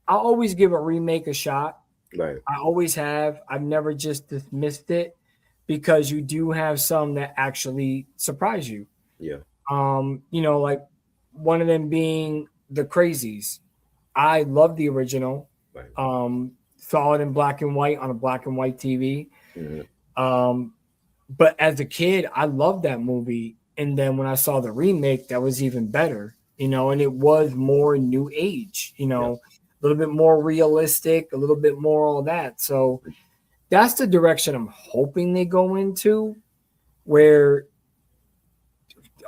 I'll always give a remake a shot. Right. I always have. I've never just dismissed it because you do have some that actually surprise you. Yeah. Like one of them being the Crazies. I love the original. Right. Saw it in black and white on a black and white TV. Hmm. Um, but as a kid, I loved that movie. And then when I saw the remake, that was even better, and it was more new age, Yeah. a little bit more realistic, a little bit more all that. So that's the direction I'm hoping they go into, where,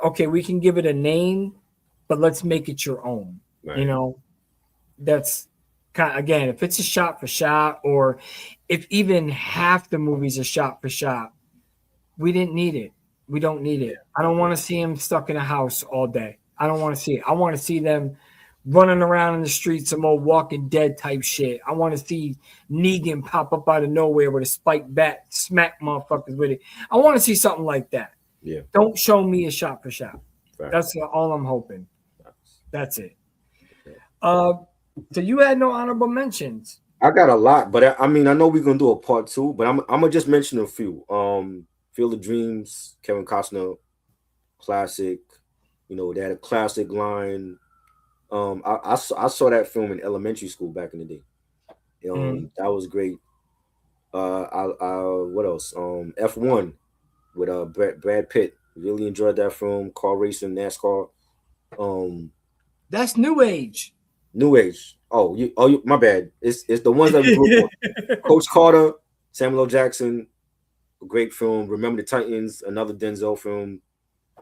okay, we can give it a name, but let's make it your own, you Right. know? That's kind of, again, if it's a shot for shot, or if even half the movie's a shot for shot, we didn't need it. We don't need Yeah. it. I don't want to see him stuck in a house all day. I don't want to see it. I want to see them running around in the streets, some old Walking Dead type shit. I want to see Negan pop up out of nowhere with a spiked bat, smack motherfuckers with it. I want to see something like that. Yeah. Don't show me a shot for shot. Facts. That's all I'm hoping. Facts. That's it. Yeah. Uh, so you had no honorable mentions. I got a lot, but I mean, I know we're gonna do a part two, but I'm gonna just mention a few. Field of Dreams, Kevin Costner, classic. They had a classic line. I saw that film in elementary school back in the day. Mm. That was great. What else? F1 with Brad Pitt. Really enjoyed that film. Car racing, NASCAR. Um, That's new age. New Age. My bad. It's the ones that we grew up on. Coach Carter, Samuel L. Jackson, great film. Remember the Titans, another Denzel film,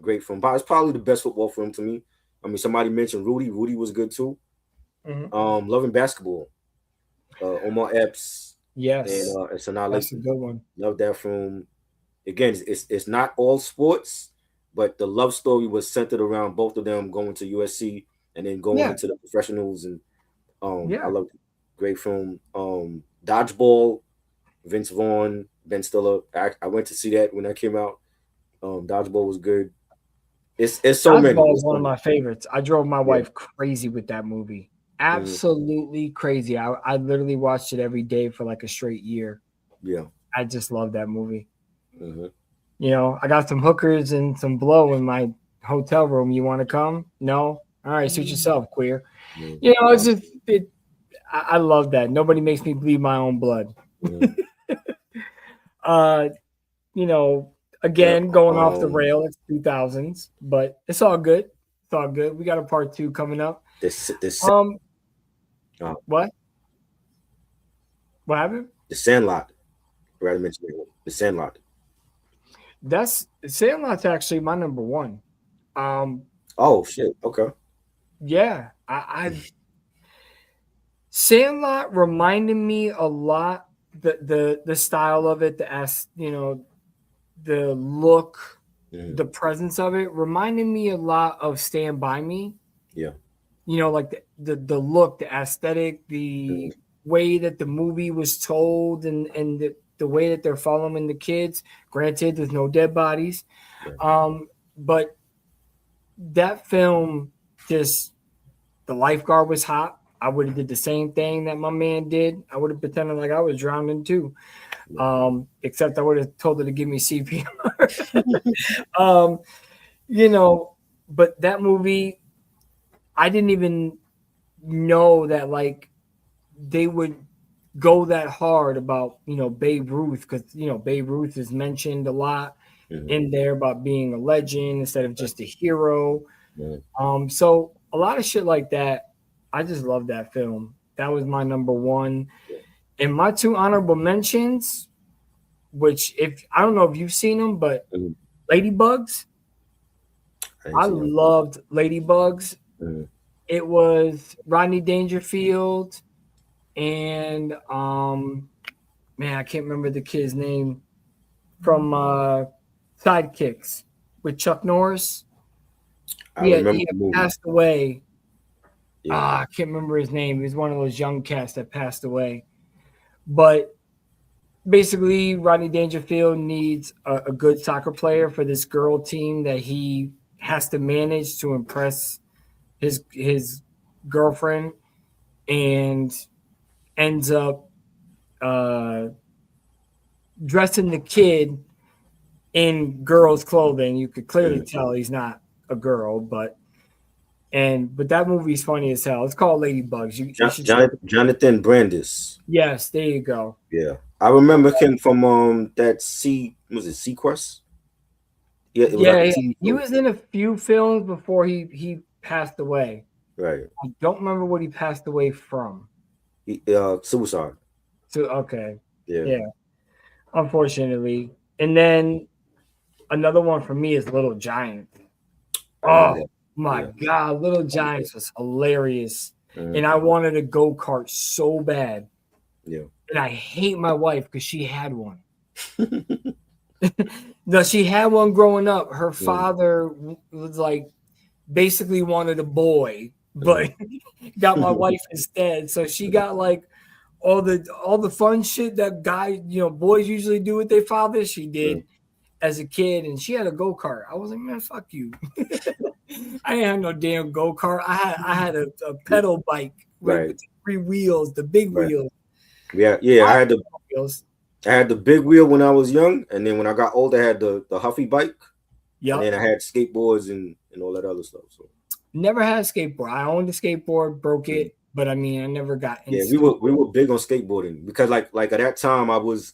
great film. But it's probably the best football film to me. I mean, somebody mentioned Rudy. Rudy was good too. Mhm. Loving Basketball, Omar Epps and Yes, Sanaa that's a Lathan. good one. Love that film. Again, it's not all sports, but the love story was centered around both of them going to USC and then going Yeah, into the professionals. And I yeah. love great film. Dodgeball, Vince Vaughn, Ben Stiller. I went to see that when that came out. Dodgeball was good. It's so many. Dodgeball is It's one so of many. my favorites. I drove my Yeah. wife crazy with that movie. Hmm. Absolutely crazy. I literally watched it every day for like a straight year. Yeah. I just love that movie. Hmm. I got some hookers and some blow in my hotel room. You want to come? No? All right, suit yourself, queer. Yeah. It's just I love that. Nobody makes me bleed my own blood. Hmm. Uh, you know, Yeah. again, going off the rail, it's 2000s, but it's all good. It's all good. We got a part two coming up. The Um, uh, what? What happened? the Sandlot. Rather mention it. The Sandlot. That's Sandlot's actually my number one. Um, Oh shit. Okay. yeah, I Sandlot reminded me a lot the style of it, the look, Hmm. the presence of it reminded me a lot of Stand By Me. Yeah. Like the look, the aesthetic, Hmm. the way that the movie was told, and the way that they're following the kids. Granted, there's no dead bodies, Yeah. but that film just the lifeguard was hot, I would have did the same thing that my man did. I would have pretended like I was drowning too. Except I would have told her to give me CPR. You know, but that movie, I didn't even know that like they would go that hard about, you know, Babe Ruth, because, you know, Babe Ruth is mentioned a lot in there about being a legend instead of just a hero. So a lot of shit like that. I just love that film. That was my number one. And my two honorable mentions, which if I don't know if you've seen them, but Ladybugs. I loved Ladybugs. It was Rodney Dangerfield and man, I can't remember the kid's name from Sidekicks with Chuck Norris. He had passed away. I can't remember his name. He was one of those young cats that passed away. But basically, Rodney Dangerfield needs a good soccer player for this girl team that he has to manage to impress his girlfriend, and ends up dressing the kid in girl's clothing. You could clearly tell he's not a girl, but that movie's funny as hell. It's called Ladybugs. You should Jonathan Brandis. Yes, there you go. Yeah, I remember him from that was it Sequest? Yeah, he was in a few films before he passed away. Right. I don't remember what he passed away from. Suicide. So okay. Yeah. Unfortunately, and then another one for me is Little Giant. Oh my God, Little Giants was hilarious, and I wanted a go-kart so bad. Yeah. And I hate my wife because she had one. No, she had one growing up. Her father was like basically wanted a boy, but got my wife instead. So she got like all the fun shit that guys, you know, boys usually do with their fathers. She did as a kid, and she had a go-kart. I was like, man, fuck you. I didn't have no damn go-kart. I had a pedal bike with 3 wheels, the big wheels. Yeah. I had the wheels. I had the big wheel when I was young, and then when I got older, I had the Huffy bike. Yeah. And then I had skateboards and all that other stuff. So never had a skateboard. I owned a skateboard, broke it, but I mean, I never got into we were big on skateboarding because like at that time I was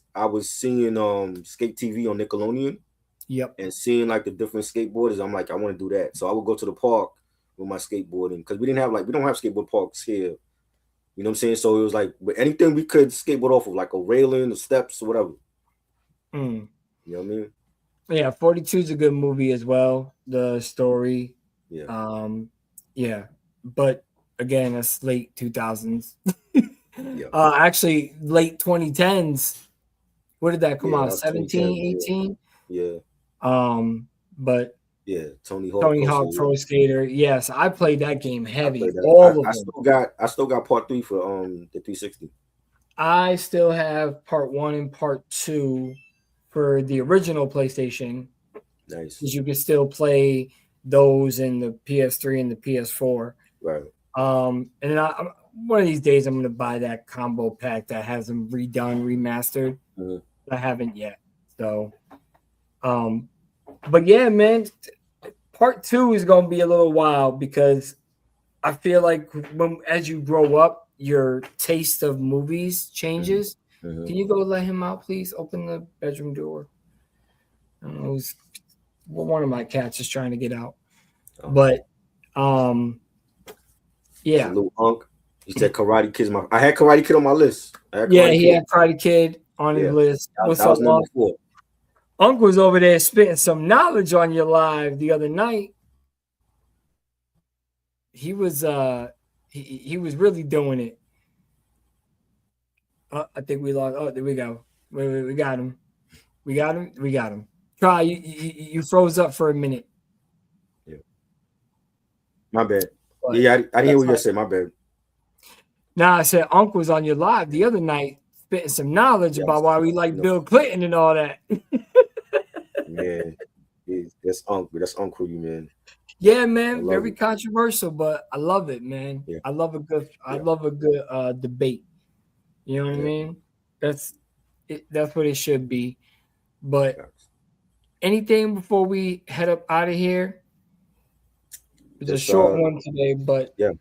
seeing Skate TV on Nickelodeon. Yep. And seeing like the different skateboarders, I'm like, I want to do that. So I would go to the park with my skateboarding because we don't have skateboard parks here. You know what I'm saying? So it was like anything we could skateboard off of, like a railing, the steps, or whatever. You know what I mean? Yeah, 42 is a good movie as well. The story. Yeah. Yeah. But again, that's late 2000s. Actually, late 2010s. What did that come out? 17, 18? Yeah. But yeah, Tony Hawk Pro Skater. Yes, I played that game heavy. I still got part 3 for the 360. I still have part 1 and part 2 for the original PlayStation. Nice. Because you can still play those in the PS3 and the PS4. Right. And then one of these days I'm gonna buy that combo pack that has them redone, remastered. I haven't yet. So but yeah, man, part 2 is going to be a little wild because I feel like as you grow up, your taste of movies changes. Can you go let him out, please? Open the bedroom door. I don't know, one of my cats is trying to get out. But yeah. Little Unk. He said Karate Kid's I had Karate Kid on my list. He had Karate Kid on his list. What's up, Unk? Unk was over there spitting some knowledge on your live the other night. He was he was really doing it. I think we lost. Oh, there we go. Wait, we got him. We got him. Try. You froze up for a minute. Yeah. My bad. But I didn't hear what you said. My bad. Nah, I said Unk was on your live the other night spitting some knowledge about why we like Bill Clinton and all that. Man, that's Unk. That's Uncle you, man. Yeah, I man, love very it. controversial, but I love it, man. Yeah, I yeah, love a good debate. You know what I yeah. mean? That's that's what it should be. But Facts. anything before we head up out of here? It's a Just short one today, but yeah.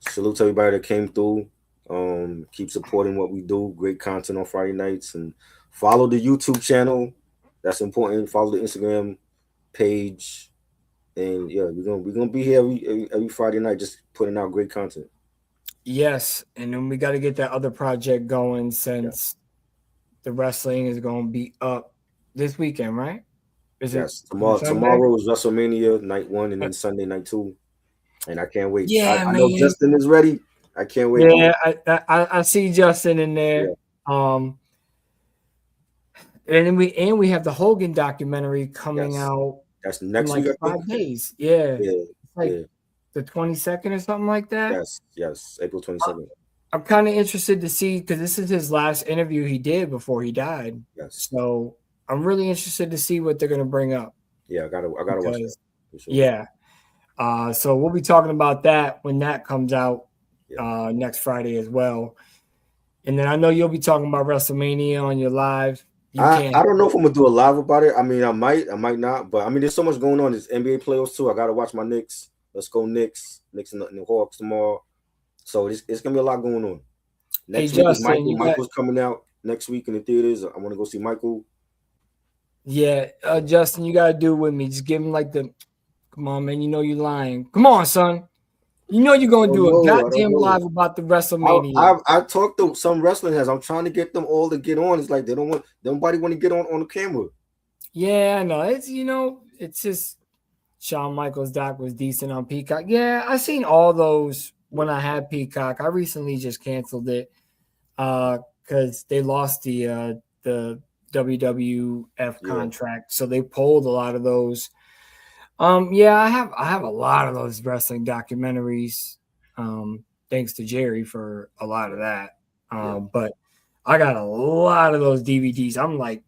Salute to everybody that came through. Keep supporting what we do. Great content on Friday nights, and follow the YouTube channel. That's important. Follow the Instagram page, and yeah, we're gonna be here every Friday night, just putting out great content. yes, and then we got to get that other project going Yeah. since the wrestling is going to be up this weekend, right? Yes. Is it Sunday? Tomorrow is WrestleMania night one, and then Sunday night two, and I can't wait. Yeah, I know man. Justin is ready. I can't wait. Yeah, I see Justin in Yeah. there. Um, and then we have the Hogan documentary coming Yes. out That's in next like week, I think. 5 days. Yeah, Yeah. it's like Yeah. the 22nd or something like that. Yes. Yes. April 22nd. I'm kind of interested to see because this is his last interview he did before he died. Yes. So I'm really interested to see what they're gonna bring up Yeah. I gotta watch that because for sure. yeah. So we'll be talking about that when that comes out Yeah. next Friday as well. And then I know you'll be talking about WrestleMania on your live. You can't. I don't know if I'm gonna do a live about it. I mean, I might not, but I mean, there's so much going on. There's NBA playoffs too. I gotta watch my Knicks. Let's go Knicks. Knicks and the Hawks tomorrow. So it's gonna be a lot going on. Hey Next week is Justin, Michael. you got Michael's coming out next week in the theaters. I want to go see Michael. yeah, Justin, you gotta do it with me. Just give him like the come on, man. You know you're lying. Come on, son. You know you're I gonna don't do a know. I don't goddamn know. live about the WrestleMania. I talked to some wrestling heads. I'm trying to get them all to get on. It's like they don't want nobody want to get on the camera. Yeah, I know. It's it's just Shawn Michaels doc was decent on Peacock. Yeah, I seen all those when I had Peacock. I recently just canceled it because they lost the WWF Yeah, contract, so they pulled a lot of those. Yeah, I have a lot of those wrestling documentaries. Thanks to Jerry for a lot of that. yeah, But I got a lot of those DVDs. I'm like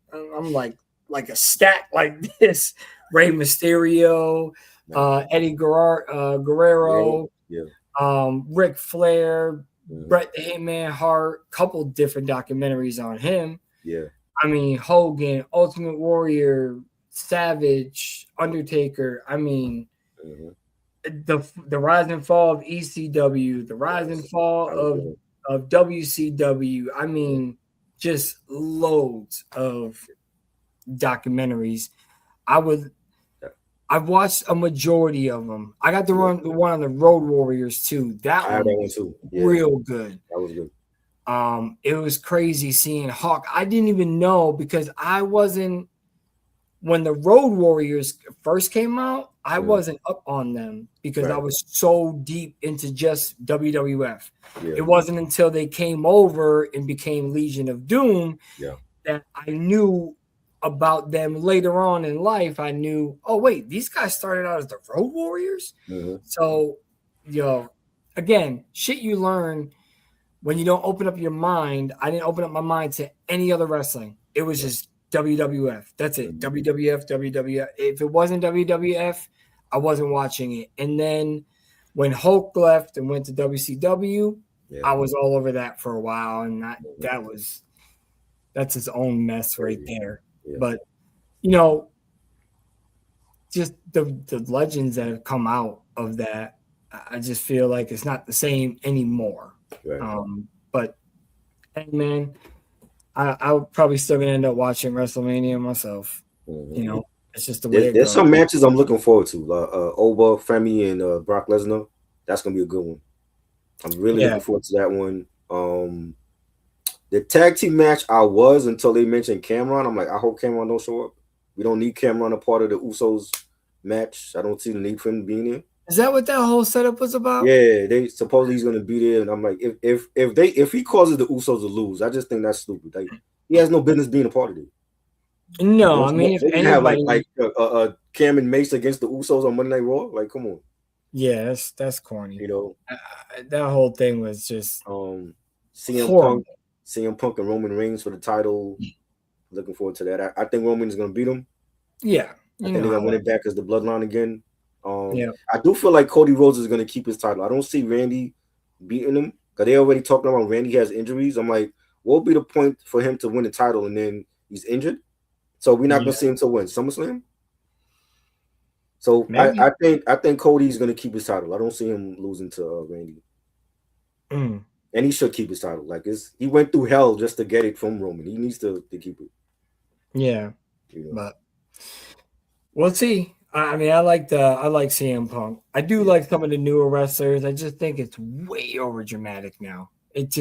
a stack like this. Rey Mysterio, man. Guerrero, Yeah, Ric Flair, mhm, Bret the Hitman Hart, couple different documentaries on him. yeah, I mean, Hogan, Ultimate Warrior, Savage, Undertaker. I mean, mhm, the rise and fall of ECW, the rise and yes. fall That was good. of WCW. I Yeah, mean, just loads of documentaries. I would yeah. I've watched a majority of them. I got Yeah. the one on the Road Warriors too. That I had one that one was too. Yeah, real good. that was good. It was crazy seeing Hawk. I didn't even know because I wasn't when the Road Warriors first came out, I Mhm. wasn't up on them because I Right. was so deep into just WWF. Yeah, It wasn't until they came over and became Legion of Doom yeah, that I knew about them later on in life. I knew, oh, wait, these guys started out as the Road Warriors. hmm, So, again, shit you learn when you don't open up your mind. I didn't open up my mind to any other wrestling. It was yeah, just WWF. That's it. mhm, WWF, WWF. If it wasn't WWF, I wasn't watching it. And then when Hulk left and went to WCW, yeah. I was all over that for a while. And Mhm. that's his own mess right Crazy. there. Yeah, But, you know, just the legends that have come out of that, I just feel like it's not the same anymore. right. But hey, man, I'm probably still gonna end up watching WrestleMania myself. Mhm. You know, it's just the way it There's goes. some matches I'm looking forward to. Oba, Femi, and Brock Lesnar. That's gonna be a good one. I'm really Yeah, looking forward to that one. The tag team match I was until they mentioned Cameron. I'm like, I hope Cameron don't show up. We don't need Cameron a part of the Usos match. I don't see the need for him being here. is that what that whole setup was about? Yeah, they supposedly he's gonna be there, and I'm like, if he causes the Usos to lose, I just think that's stupid. Like he has no business being a part of it. No, I mean if They can have anybody, Cam and Mace against the Usos on Monday Night Raw. Like, come on, yeah, that's corny. you know. That whole thing was just Um, CM Punk, horrible. CM Punk and Roman Reigns for the title. Looking forward to that. I think Roman is gonna beat him. Yeah, I you think know they're gonna how win that. it back as the Bloodline again. Yeah. I do feel like Cody Rhodes is gonna keep his title. I don't see Randy beating him because they already talking about Randy has injuries. I'm like, what would be the point for him to win the title and then he's injured? So we're not Yeah. gonna see him to win SummerSlam. So Maybe. I think Cody's gonna keep his title. I don't see him losing to Randy, Mm. and he should keep his title. Like he went through hell just to get it from Roman. He needs to keep it. Yeah. You know. But we'll see. I mean, I like CM Punk. I do Yeah. like some of the newer wrestlers. I just think it's way over dramatic now. It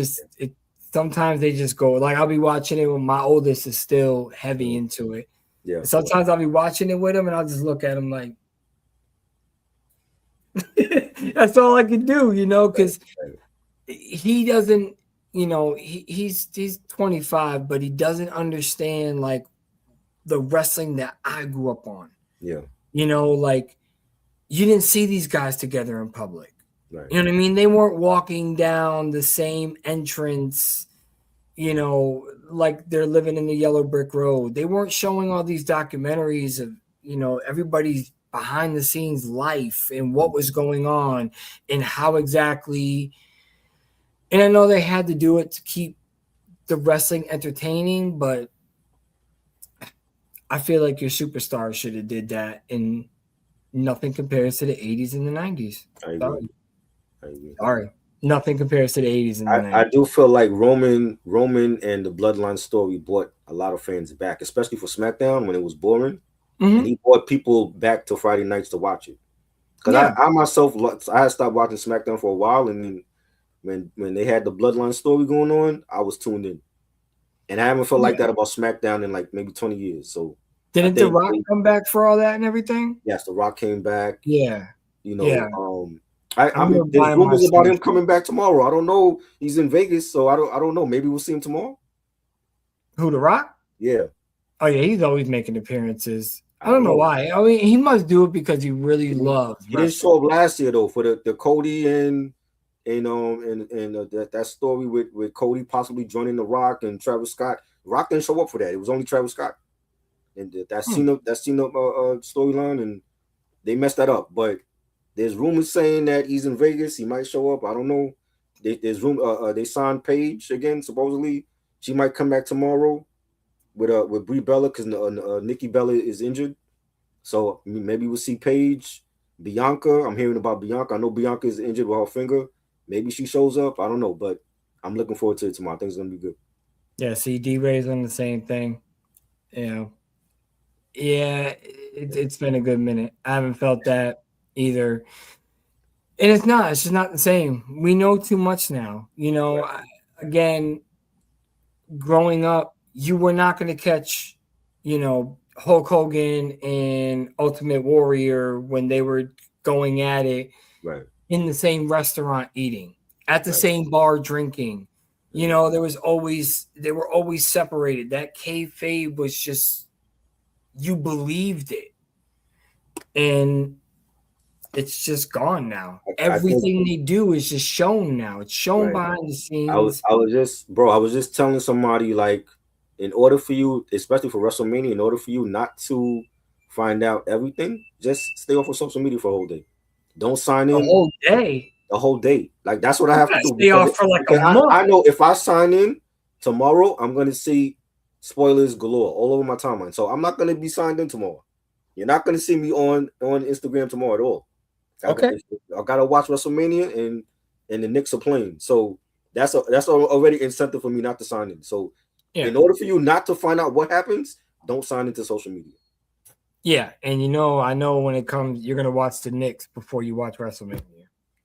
sometimes they just go like I'll be watching it when my oldest is still heavy Mhm. into it. Yeah. Sometimes I'll be watching it with him and I'll just look at him like that's all I can do, Right. because Right. he doesn't, he's 25, but he doesn't understand like the wrestling that I grew up on. Yeah. Like you didn't see these guys together in public. Right. You know what I mean? They weren't walking down the same entrance, like they're living in the yellow brick road. They weren't showing all these documentaries of, everybody's behind the scenes life and what was going on and how exactly. And I know they had to do it to keep the wrestling entertaining, but I feel like your superstars should have did that, and nothing compares to the 80s and the 90s. I agree. Sorry. I agree. Sorry. Nothing compares to the 80s and the I 90s. do feel like Roman and the Bloodline story brought a lot of fans back, especially for SmackDown when it was boring, and Mm-hmm. he brought people back to Friday nights to watch it. Because Yeah. I myself, I had stopped watching SmackDown for a while, and then when they had the Bloodline story going on, I was tuned in, and I haven't felt like Yeah. that about SmackDown in like maybe 20 years. So I Didn't The think Rock come back for all that and everything? yes, The Rock came back. Yeah. You Yeah. know, I I mean, remember there's buying my rumors about him suit. coming back tomorrow. I don't know. He's in Vegas, so I don't know. Maybe we'll see him tomorrow. Who, The Rock? Yeah, Oh, yeah. He's always making appearances. I I don't don't know know. why. I mean, he must do it because he really loves He didn't wrestling. show up last year though for the Cody and that story with Cody possibly joining The Rock and Travis Scott. Rock didn't show up for that. It was only Travis Scott and Hmm. That Cena storyline, and they messed that up. But there's rumors saying that he's in Vegas. He might show up. I don't know. There's room. They signed Paige again. Supposedly she might come back tomorrow with Brie Bella because Nikki Bella is injured. So maybe we'll see Paige, Bianca. I'm hearing about Bianca. I know Bianca is injured with her finger. Maybe she shows up. I don't know, but I'm looking forward to it tomorrow. I think it's gonna be good. Yeah, see, D-Ray's on the same thing. Yeah. Yeah, it's been a good minute. I haven't felt that either. And it's just not the same. We know too much now. Right, Again, growing up, you were not going to catch, Hulk Hogan and Ultimate Warrior when they were going at it right, in the same restaurant eating, at the right. same bar drinking. Mhm. They were always separated. That kayfabe was just, you believed it. And it's just gone now. I think Everything they do is just shown now. It's shown right. behind the scenes. I was just bro. I was just telling somebody like, in order for you, especially for WrestleMania, in order for you not to find out everything, just stay off of social media for a whole day. Don't sign The in whole day. the whole day. Like that's what I You have to gotta do stay off for like a month. I know if I sign in tomorrow, I'm gonna see spoilers galore all over my timeline. So I'm not gonna be signed in tomorrow. You're not gonna see me on Instagram tomorrow at all. Okay. I gotta watch WrestleMania and the Knicks are playing. So that's already incentive for me not to sign in. So Yeah. in order for you not to find out what happens, don't sign into social media. Yeah. And I know when it comes, you're gonna watch the Knicks before you watch WrestleMania.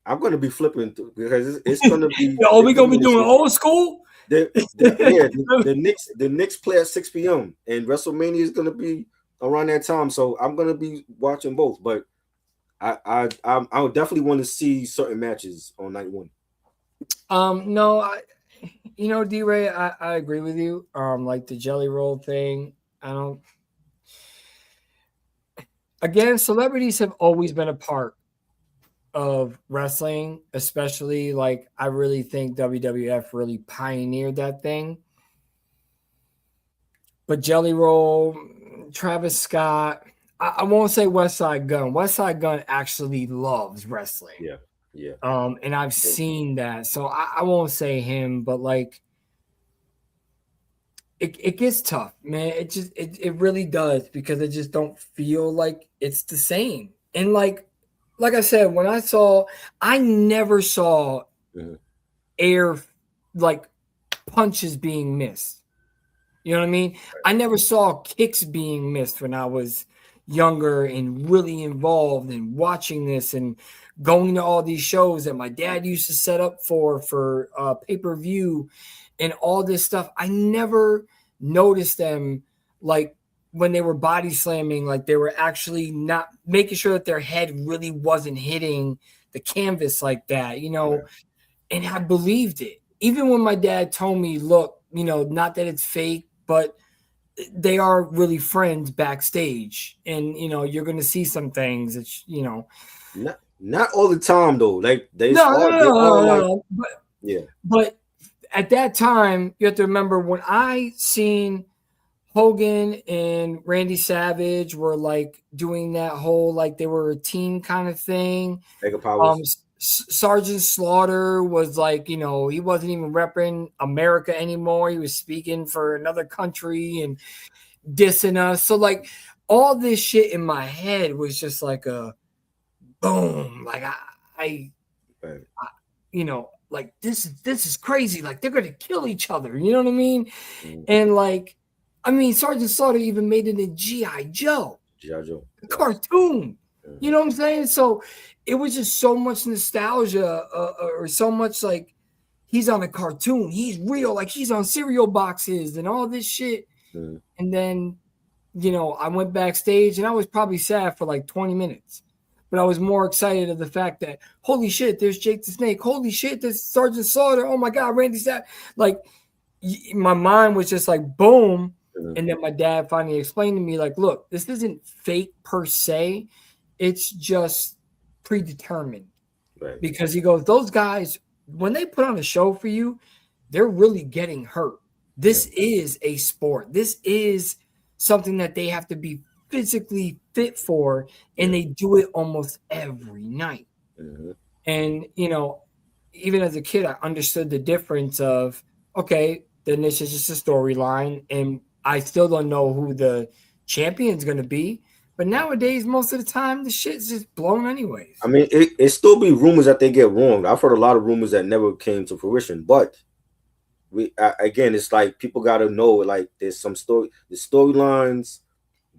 I'm gonna be flipping because it's gonna be Are we gonna be depending on doing the old school? the Knicks play at 6 p.m. and WrestleMania is gonna be around that time. So I'm gonna be watching both. But I would definitely want to see certain matches on night one. No, D-Ray, I agree with you. Like the jelly roll thing. I don't Again, celebrities have always been a part of wrestling, especially like I really think WWF really pioneered that thing. But Jelly Roll, Travis Scott, I won't say West Side Gun. West Side Gun actually loves wrestling. Yeah, yeah. And I've seen that. So I won't say him, but like it gets tough, man. It really does because it just don't feel like it's the same. And like I said, when I never saw Mm-hmm. air like punches being missed. You know what I mean? I never saw kicks being missed when I was younger and really involved in watching this and going to all these shows that my dad used to set up for pay-per-view and all this stuff. I never noticed them like when they were body slamming, like they were actually not making sure that their head really wasn't hitting the canvas like that, you know. Right. And I believed it. Even when my dad told me, look, you know, not that it's fake, but they are really friends backstage. And, you know, you're going to see some things that, you know. Not all the time though. Like No, no, no, they no, are no, like no. yeah. But at that time, you have to remember when I seen Hogan and Randy Savage were like doing that whole, like they were a team kind of thing. Mega powers. Sergeant Slaughter was like, you know, he wasn't even repping America anymore. He was speaking for another country and dissing us. So like all this shit in my head was just like a boom. Like I Right. you know, like this is crazy. Like they're gonna kill each other. You know what I mean? Mm-hmm. And like, I mean, Sergeant Slaughter even made it in G.I. Joe, G.I. Joe. the cartoon. Mm-hmm. You know what I'm saying? So it was just so much nostalgia, or so much like he's on a cartoon, he's real, like he's on cereal boxes and all this shit. Mm-hmm. And then, you know, I went backstage and I was probably sad for like 20 minutes. But I was more excited of the fact that, holy shit, there's Jake the Snake. Holy shit, there's Sergeant Slaughter. Oh my God, Randy Savage. Like, my mind was just like, boom. Mm-hmm. And then my dad finally explained to me, like, look, this isn't fake per se. It's just predetermined. Right. Because he goes, those guys, when they put on a show for you, they're really getting hurt. This is a sport. This is something that they have to be physically fit for, and they do it almost every night. Mm-hmm. And, you know, even as a kid, I understood the difference of, okay, then this is just a storyline, and I still don't know who the champion's going to be. But nowadays, most of the time, the shit's just blown anyways. I mean, it still be rumors that they get wrong. I've heard a lot of rumors that never came to fruition, but again, it's like people got to know, like there's storylines,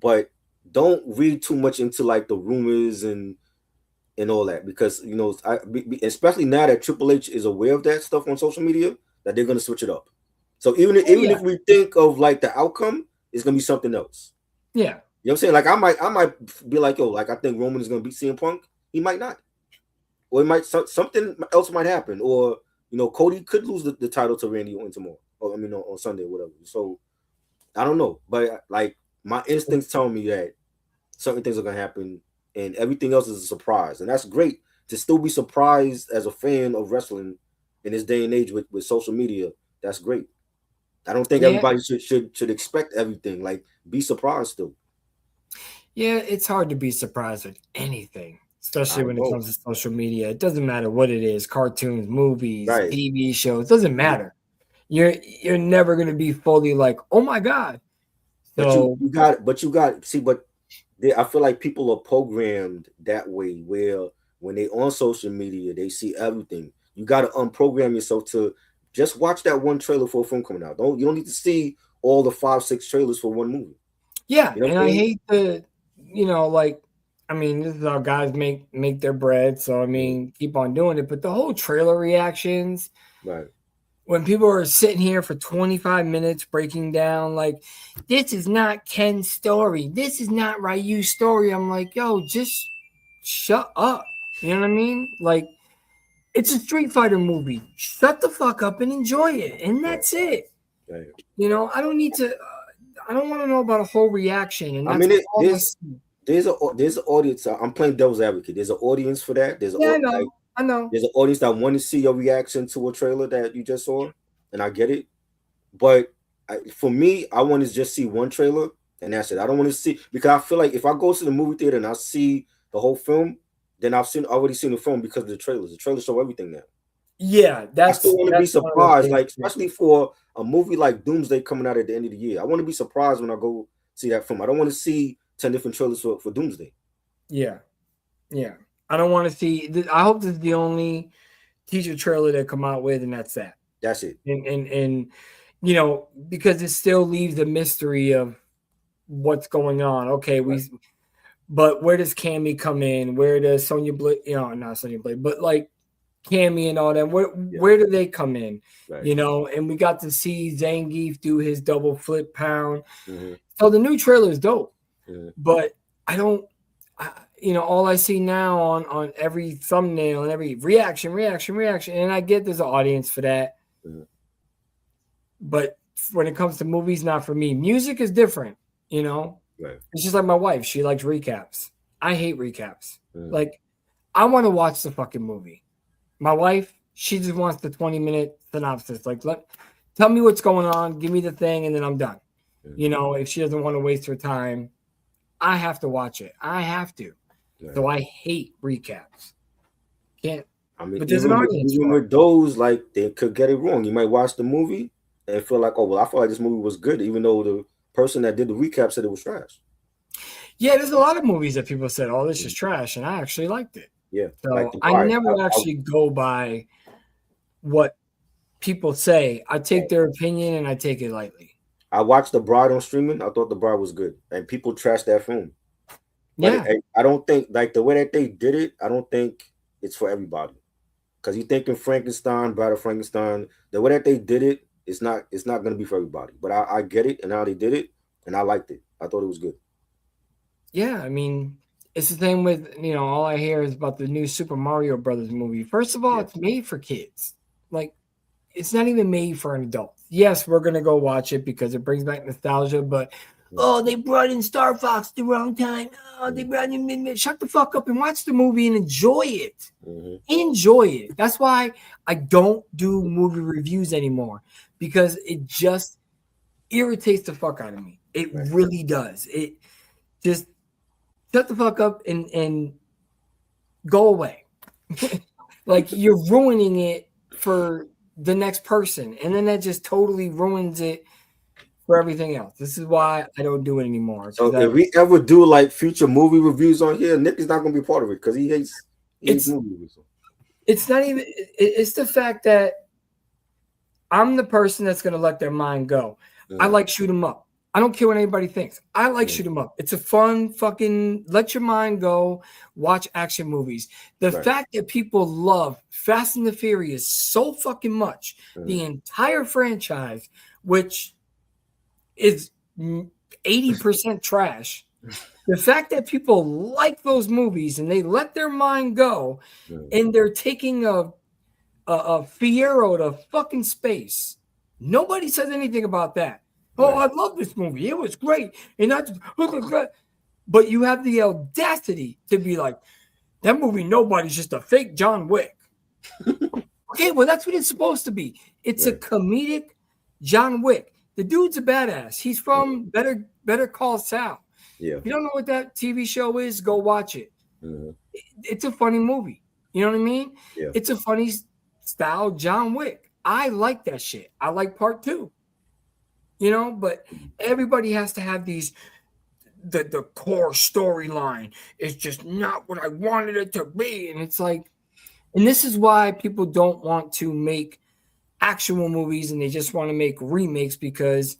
but don't read too much into like the rumors and all that, because you know, especially now that Triple H is aware of that stuff on social media, that they're gonna switch it up. So even if we think of like the outcome, it's gonna be something else. Yeah. You know what I'm saying? Like I might be like, yo, like I think Roman is gonna beat CM Punk. He might not, or it might something else might happen, or you know, Cody could lose the title to Randy Orton tomorrow, or I mean on Sunday or whatever. So I don't know, but like my instincts tell me that certain things are gonna happen, and everything else is a surprise, and that's great to still be surprised as a fan of wrestling in this day and age with social media. That's great. I don't think everybody should expect everything. Like, be surprised still. Yeah, it's hard to be surprised with anything, especially I when it know. comes to social media. It doesn't matter what it is, cartoons, movies, Right. TV shows, it doesn't matter. You're never gonna be fully like, oh my God. But So you got see, but I feel like people are programmed that way, where when they on social media, they see everything. You got to unprogram yourself to just watch that one trailer for a film coming out. You don't need to see all the 5-6 trailers for one movie. yeah, You know and what I I mean? hate the, you know, like, I mean, this is how guys make their bread. So I mean, keep on doing it. But the whole trailer reactions, Right. when people are sitting here for 25 minutes breaking down, like, this is not Ken's story, this is not Ryu's story. I'm like, yo, just shut up. You know what I mean? Like, it's a Street Fighter movie. Shut the fuck up and enjoy it, and that's it. Right. You know, I don't need to. I don't want to know about a whole reaction, and I that's mean, all I see. there's an audience. I'm playing devil's advocate. There's an audience for that. Yeah, I know. There's an audience that want to see your reaction to a trailer that you just saw, and I get it. But for me, I want to just see one trailer and that's it. I don't want to see, because I feel like if I go to the movie theater and I see the whole film, then already seen the film because of the trailers. The trailers show everything now. Yeah, I still want to be that's one of the surprised, things. like especially for a movie like Doomsday coming out at the end of the year. I want to be surprised when I go see that film. I don't want to see 10 different trailers for Doomsday. Yeah, yeah. I don't want to see. I hope this is the only teaser trailer they come out with, and that's that. That's it. And you know, because it still leaves the mystery of what's going on. Okay, but where does Cammy come in? Where does Sonya Blade? You know, not Sonya Blade, but like Cammy and all that. Where do they come in? Right. You know, and we got to see Zangief do his double flip pound. Mm-hmm. So the new trailer is dope, Mm-hmm. but I don't. You know, all I see now on every thumbnail and every reaction, and I get there's an audience for that. Mm-hmm. But when it comes to movies, not for me. Music is different, you know. Right. It's just like my wife; she likes recaps. I hate recaps. Mm-hmm. Like, I want to watch the fucking movie. My wife, she just wants the 20-minute synopsis. Like, tell me what's going on, give me the thing, and then I'm done. Mm-hmm. You know, if she doesn't want to waste her time, I have to watch it. I have to. Right. So I hate recaps. Can't. I mean, but there's an audience. Even with those, like, they could get it wrong. You might watch the movie and feel like, oh, well, I feel like this movie was good, even though the person that did the recap said it was trash. Yeah, there's a lot of movies that people said, "Oh, this is trash," and I actually liked it. Yeah, so like I never actually go by what people say. I take their opinion and I take it lightly. I watched The Bride on streaming. I thought The Bride was good, and people trashed that film. But yeah, I don't think, like, the way that they did it, I don't think it's for everybody. Because you're thinking Frankenstein, Bride of Frankenstein, the way that they did it, it's not going to be for everybody. But I get it and how they did it, and I liked it. I thought it was good. Yeah, I mean, it's the same with, you know, all I hear is about the new Super Mario Brothers movie. First of all, it's made for kids. Like, it's not even made for an adult. Yes, we're going to go watch it because it brings back nostalgia, but oh, they brought in Star Fox the wrong time. Oh, they brought in shut the fuck up and watch the movie and enjoy it. Mm-hmm. Enjoy it. That's why I don't do movie reviews anymore, because it just irritates the fuck out of me. It really does. It just shut the fuck up and go away. Like, you're ruining it for the next person, and then that just totally ruins it for everything else. This is why I don't do it anymore. So if we ever do like future movie reviews on here, Nick is not going to be part of it because he hates movie reviews. It's not even. It's the fact that I'm the person that's going to let their mind go. I like shoot 'em up. I don't care what anybody thinks. I like shoot 'em up. It's a fun fucking let your mind go, watch action movies. The fact that people love Fast and the Furious so fucking much, the entire franchise, which is 80% trash. The fact that people like those movies and they let their mind go, and they're taking a Fiero to fucking space. Nobody says anything about that. Oh, I love this movie. It was great. And that's, but you have the audacity to be like, that movie, nobody's just a fake John Wick. Okay, well, that's what it's supposed to be. It's a comedic John Wick. The dude's a badass. He's from Better Call Saul. Yeah. If you don't know what that TV show is, go watch it. Mm-hmm. It's a funny movie. You know what I mean? Yeah. It's a funny style John Wick. I like that shit. I like part 2. You know, but everybody has to have these, the core storyline is just not what I wanted it to be. And it's like, and this is why people don't want to make actual movies and they just want to make remakes, because,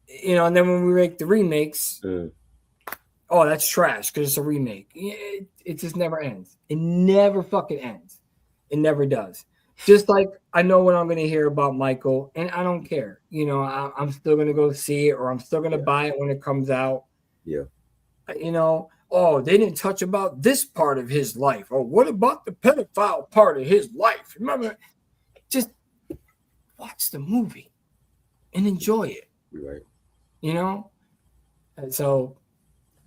you know, and then when we make the remakes, oh, that's trash because it's a remake. It just never ends. It never fucking ends. It never does. Just like I know what I'm going to hear about Michael, and I don't care. You know, I'm still going to go see it, or I'm still going to buy it when it comes out. Yeah. You know, oh, they didn't touch about this part of his life. Oh, what about the pedophile part of his life? Remember, just watch the movie and enjoy it. Right. You know? And so,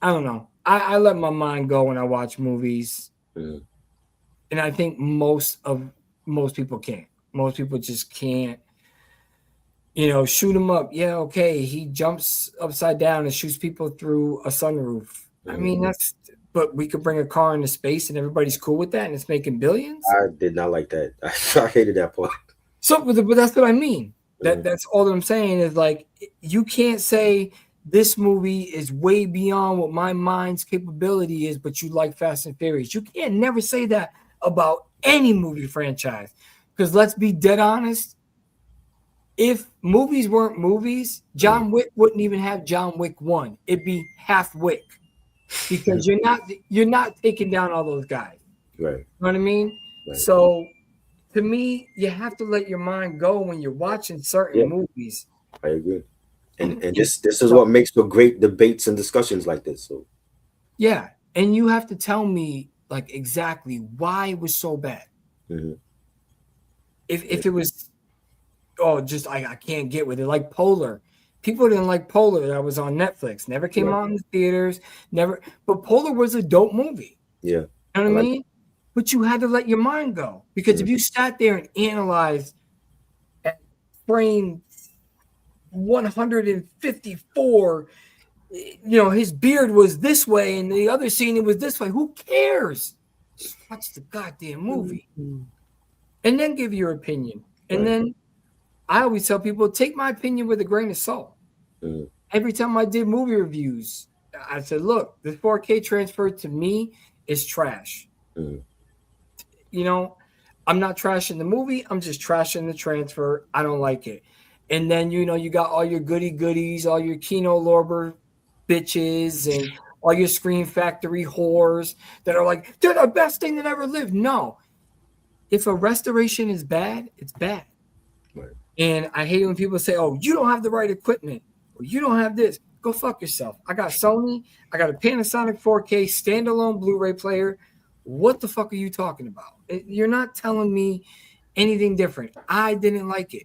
I don't know. I let my mind go when I watch movies. And I think most people can't. Most people just can't You know, shoot him up. Yeah, okay. He jumps upside down and shoots people through a sunroof. I mean, that's, but we could bring a car into space and everybody's cool with that and it's making billions. I did not like that. I hated that part. So, but that's what I mean. Mhm. That's all that I'm saying is like, you can't say this movie is way beyond what my mind's capability is, but you like Fast and Furious. You can't never say that about any movie franchise. Because let's be dead honest, if movies weren't movies, John Wick wouldn't even have John Wick 1. It'd be half Wick. Because you're not taking down all those guys. Right. You know what I mean? Right. So to me, you have to let your mind go when you're watching certain movies. I agree. And this is what makes for great debates and discussions like this. So yeah, and you have to tell me like exactly why it was so bad. If it was just I can't get with it, like Polar. People didn't like Polar that was on Netflix. Never came out in the theaters. Never. But Polar was a dope movie. Yeah. You know what I mean? But you had to let your mind go. Because if you sat there and analyzed at frame 154, you know, his beard was this way and the other scene it was this way. Who cares? Just watch the goddamn movie. And then give your opinion. And then I always tell people, take my opinion with a grain of salt. Every time I did movie reviews, I said, look, this 4K transfer to me is trash. You know, I'm not trashing the movie. I'm just trashing the transfer. I don't like it. And then, you know, you got all your goody goodies, all your Kino Lorber bitches and all your Scream Factory whores that are like, they're the best thing that ever lived. No. If a restoration is bad, it's bad. Right. And I hate when people say, oh, you don't have the right equipment or you don't have this. Go fuck yourself. I got Sony. I got a Panasonic 4K standalone Blu-ray player. What the fuck are you talking about? You're not telling me anything different. I didn't like it.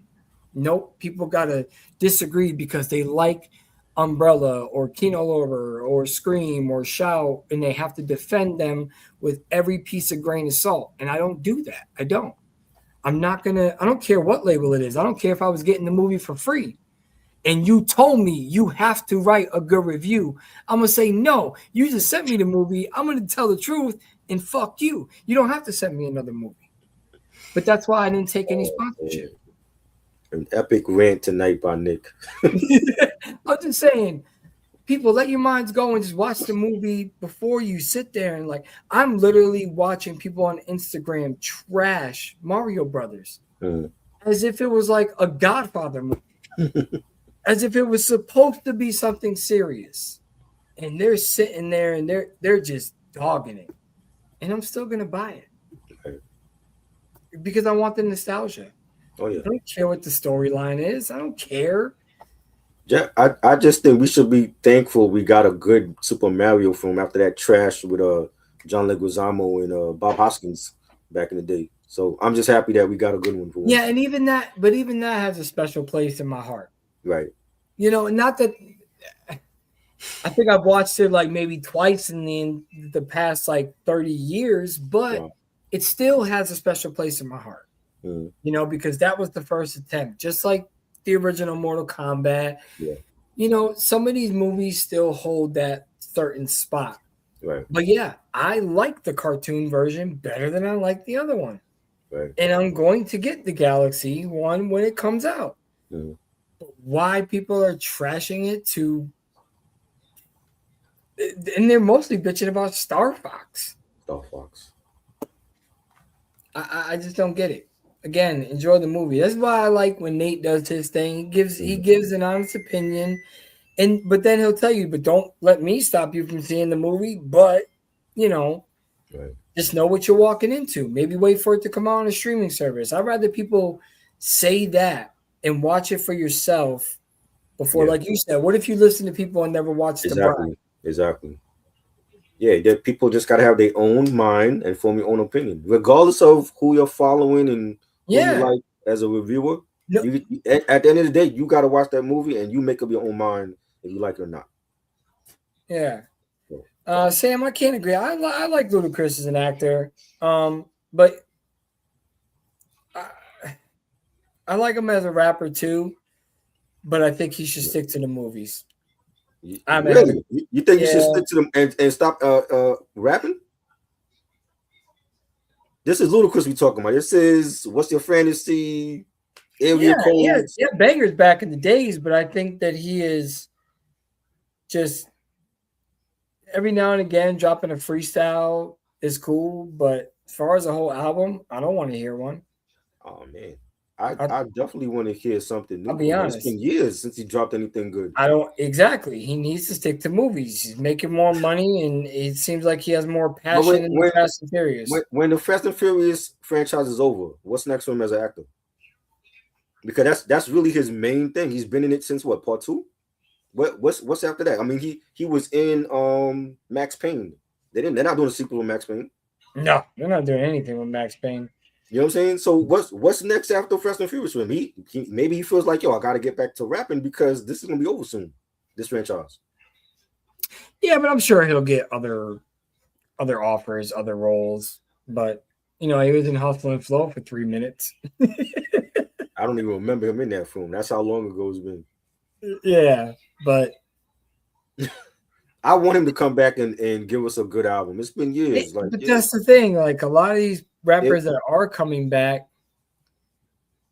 Nope. People got to disagree because they like Umbrella or Kino Lorber or Scream or Shout, and they have to defend them with every piece of grain of salt. And I don't do that. I don't. I don't care what label it is. I don't care if I was getting the movie for free and you told me you have to write a good review. I'm going to say, no, you just sent me the movie. I'm going to tell the truth and fuck you. You don't have to send me another movie. But that's why I didn't take any sponsorship. An epic rant tonight by Nick. I'm just saying, people, let your minds go and just watch the movie before you sit there. And like, I'm literally watching people on Instagram trash Mario Brothers as if it was like a Godfather movie, as if it was supposed to be something serious. And they're sitting there and they're just dogging it. And I'm still gonna buy it because I want the nostalgia. Oh yeah. I don't care what the storyline is. I don't care. Yeah, I just think we should be thankful we got a good Super Mario film after that trash with John Leguizamo and Bob Hoskins back in the day. So I'm just happy that we got a good one for Yeah, and even that has a special place in my heart. Right. You know, not that I think I've watched it like maybe twice in the past like 30 years, but it still has a special place in my heart. You know, because that was the first attempt, just like the original Mortal Kombat. Yeah. You know, some of these movies still hold that certain spot. Right. But yeah, I like the cartoon version better than I like the other one. Right. And I'm going to get the Galaxy one when it comes out. Why people are trashing it and they're mostly bitching about Star Fox. Star Fox. I just don't get it. Again, enjoy the movie. That's why I like when Nate does his thing. He gives an honest opinion, but then he'll tell you, but don't let me stop you from seeing the movie. But you know, just know what you're walking into. Maybe wait for it to come out on a streaming service. I'd rather people say that and watch it for yourself before, like you said. What if you listen to people and never watch the Bride? Exactly. Yeah, people just gotta have their own mind and form your own opinion, regardless of who you're following and who you like as a reviewer. No. At the end of the day, you gotta watch that movie and you make up your own mind if you like it or not. Yeah. Sam, I can't agree. I like Ludacris as an actor, but I like him as a rapper too. but I think he should stick to the movies. Really? You think you should Yeah. stick to them and stop rapping? This is ludicrous we talking about. This is what's your fantasy area codes. Yeah, bangers back in the days, but I think that he is just every now and again dropping a freestyle is cool, but as far as a whole album, I don't want to hear one. Oh man. I I, definitely want to hear something I'll new be from him. It's honest. been years since he dropped anything good. I don't exactly. He needs to stick to movies. He's making more money, and it seems like he has more But passion in the Fast and Furious. when the Fast and Furious franchise is over, what's next for him as an actor? Because that's really his main thing. He's been in it since what, part 2? What's after that? I mean, he was in Max Payne. They're not doing a sequel with Max Payne. No, they're not doing anything with Max Payne. You know what I'm saying? So what's next after Fast and Furious for him? He maybe he feels like, yo, I got to get back to rapping because this is gonna be over soon. This franchise. Yeah, but I'm sure he'll get other offers, other roles. But he was in Hustle and Flow for 3 minutes. I don't even remember him in that film. That's how long ago it's been. Yeah, but I want him to come back and give us a good album. It's been years. but that's the thing. Like a lot of these rappers that are coming back,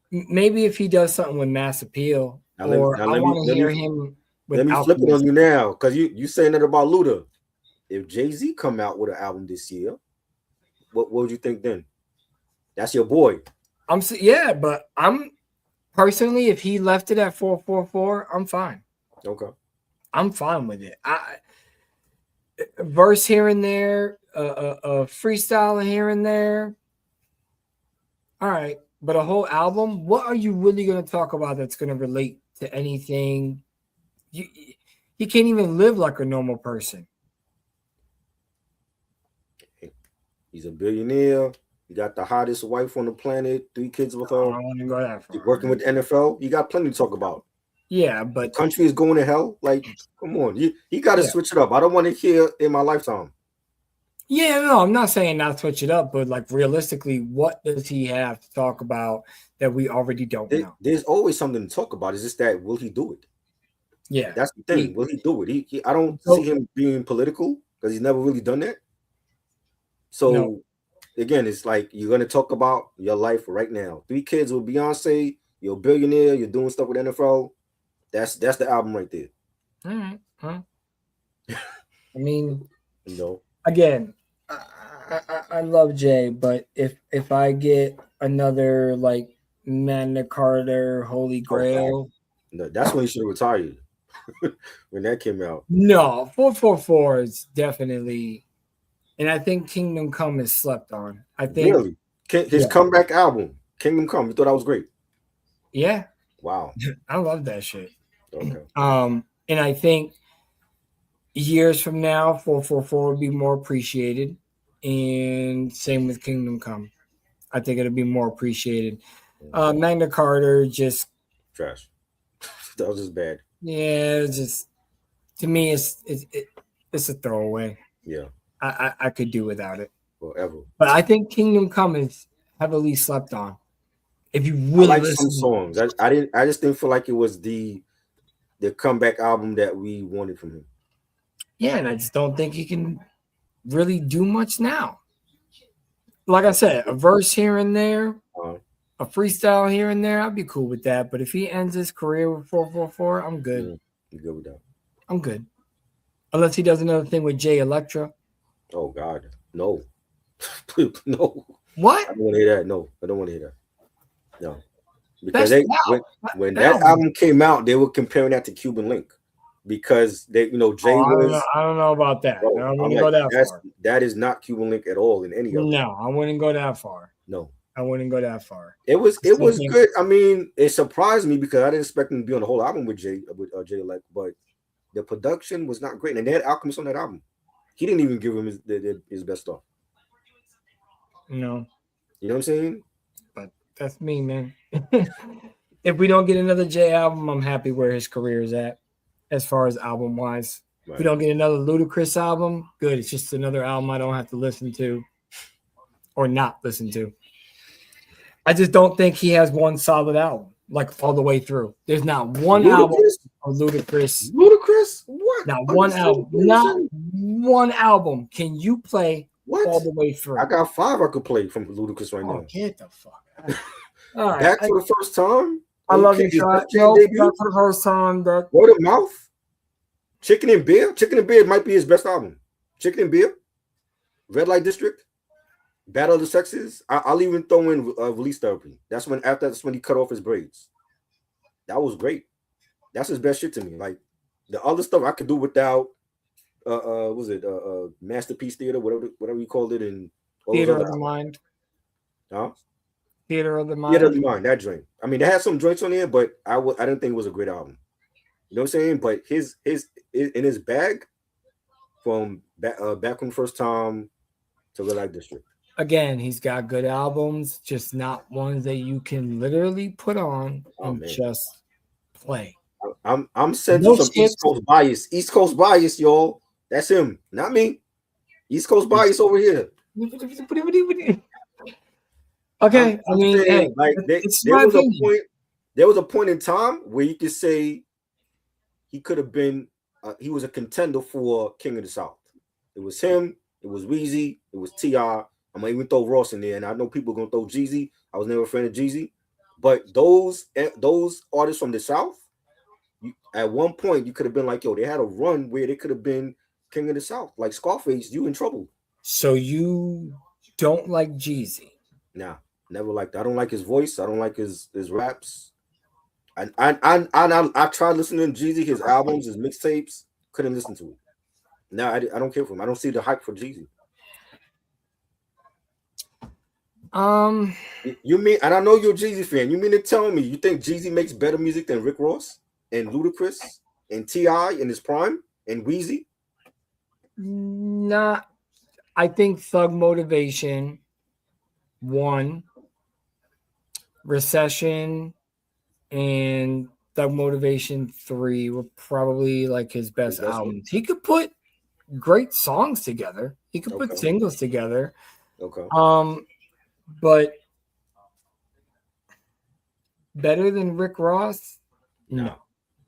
maybe if he does something with Mass Appeal, I want to hear him. Let me flip it on you now, because you saying that about Luda. If Jay-Z come out with an album this year, what would you think then? That's your boy. But I'm personally, if he left it at 444, I'm fine. Okay. I'm fine with it. Verse here and there, a freestyle here and there. All right, but a whole album. What are you really going to talk about that's going to relate to anything? He can't even live like a normal person. He's a billionaire. He got the hottest wife on the planet, 3 kids with her. I don't want to go that far. Working with the NFL. You got plenty to talk about. Yeah, but the country is going to hell. Like, come on. You got to switch it up. I don't want to hear in my lifetime. Yeah, no, I'm not saying not switch it up, but like realistically, what does he have to talk about that we already don't know? There's always something to talk about. It's just that, will he do it? Yeah. That's the thing. Will he do it? I don't see him being political because he's never really done that. So, again, it's like you're going to talk about your life right now. 3 kids with Beyonce. You're a billionaire. You're doing stuff with NFL. That's the album right there. All right. Huh? I mean, no. Again, I love Jay, but if I get another like Magna Carta, Holy Grail, no, that's when he should have retired. When that came out. No, 444 is definitely, and I think Kingdom Come is slept on. I think really his comeback album, Kingdom Come. You thought that was great? Yeah. Wow. I love that shit. Okay. And I think years from now, 444 would be more appreciated, and same with Kingdom Come. I think it'll be more appreciated. Magna Carta just trash. That was just bad. Yeah, it's just to me, it's a throwaway. Yeah, I could do without it forever. But I think Kingdom Come is heavily slept on. If you really like listen, some songs, I just didn't feel like it was the comeback album that we wanted from him. Yeah, and I just don't think he can really do much now. Like I said, a verse here and there, a freestyle here and there, I'd be cool with that. But if he ends his career with 444, I'm good. You good with that? I'm good. Unless he does another thing with Jay Electra. Oh God, no, no. What? I don't want to hear that. No, I don't want to hear that. No, because when that album came out, they were comparing that to Cuban Link. Because Jay was. I don't know about that. Bro, I wouldn't go that far. That is not Cuban Link at all in any of them. No, I wouldn't go that far. No, I wouldn't go that far. It was good. I mean, it surprised me because I didn't expect him to be on the whole album with Jay Elect, but the production was not great. And they had Alchemist on that album. He didn't even give him his best stuff. No, you know what I'm saying? But that's me, man. If we don't get another Jay album, I'm happy where his career is at. As far as album wise, if we don't get another Ludacris album, good. It's just another album I don't have to listen to or not listen to. I just don't think he has one solid album. like all the way through. There's not one album Ludacris? of Ludacris. Ludacris? What? Not one Understand album. what you're Not saying? one album can you play What? all the way through. I got 5 I could play from Ludacris right now. Get the fuck out. All right. Back for the first time. I love you, Is Shot. that your No, debut? not for the first time. That Word of mouth. Chicken and Beer. Chicken and Beer might be his best album. Chicken and Beer. Red Light District. Battle of the Sexes. I'll even throw in Release Therapy. That's when he cut off his braids. That was great. That's his best shit to me. Like the other stuff I could do without. Was it Masterpiece Theater, whatever you called it, and Theater of the Mind. Huh? Theater of the Mind. Theater of the Mind. That joint. I mean, they had some joints on there, but I didn't think it was a great album. You know what I'm saying? But his in his bag from back from the first time to Red Light District. Again, he's got good albums, just not ones that you can literally put on and just play. I'm sensing some East Coast bias. East Coast bias, y'all. That's him, not me. East Coast bias over here. Okay, I mean, saying, like there was a point in time where you could say he could have been. He was a contender for King of the South. It was him. It was Weezy. It was T.I. I'm gonna even throw Ross in there, and I know people are gonna throw Jeezy. I was never a fan of Jeezy, but those artists from the South, at one point you could have been like, yo, they had a run where they could have been King of the South, like Scarface. You in trouble. So you don't like Jeezy? Nah, never liked. I don't like his voice. I don't like his raps. I tried listening to Jeezy, his albums, his mixtapes. Couldn't listen to it. No, I don't care for him. I don't see the hype for Jeezy. You mean, and I know you're a Jeezy fan. You mean to tell me you think Jeezy makes better music than Rick Ross and Ludacris and T.I. in his prime and Weezy? Nah, I think Thug Motivation 1, Recession, and Thug Motivation 3 were probably like his best albums. He could put great songs together. He could put singles together. Okay. But better than Rick Ross? No.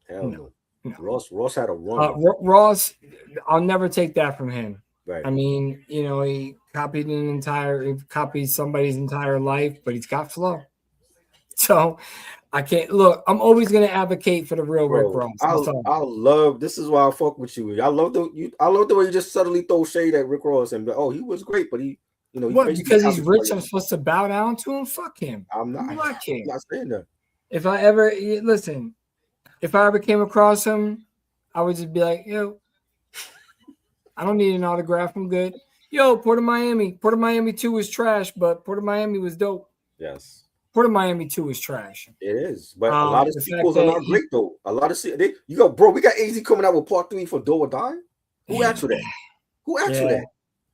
Hell no. Ross had a run. Ross, I'll never take that from him. Right. I mean, he copied somebody's entire life, but he's got flow. So I can't look. I'm always gonna advocate for the real Rick Ross. I love. This is why I fuck with you. I love the way you just subtly throw shade at Rick Ross and he was great, but he. What? Because he's rich, I'm supposed to bow down to him? Fuck him. I'm not saying that. If I ever came across him, I would just be like, yo, I don't need an autograph. I'm good. Yo, Port of Miami. Port of Miami 2 is trash, but Port of Miami was dope. Yes. Port of Miami 2 is trash. It is. But a lot of sequels are not great, though. A lot of bro, we got AZ coming out with part 3 for Do or Die. Who asked for that?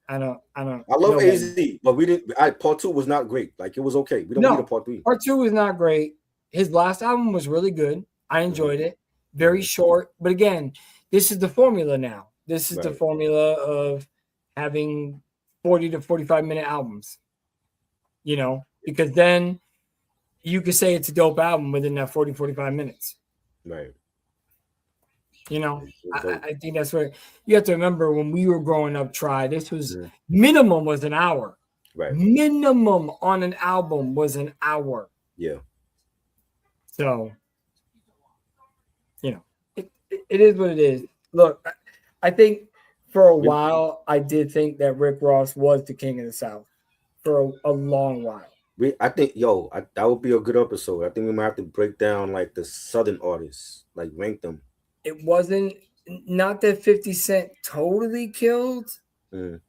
I don't. I love AZ, but we didn't. Part 2 was not great. Like, it was okay. We don't need a part 3. Part 2 is not great. His last album was really good. I enjoyed it. Very short, but again, this is the formula now. This is the formula of having 40 to 45-minute albums. Because then you could say it's a dope album within that 40, 45 minutes. Right. I think that's where you have to remember when we were growing up, this was minimum was an hour. Right. Minimum on an album was an hour. Yeah. So, it is what it is. Look, I think for a while, I did think that Rick Ross was the king of the South for a long while. I think, that would be a good episode. I think we might have to break down like the Southern artists, like rank them. It wasn't not that 50 Cent totally killed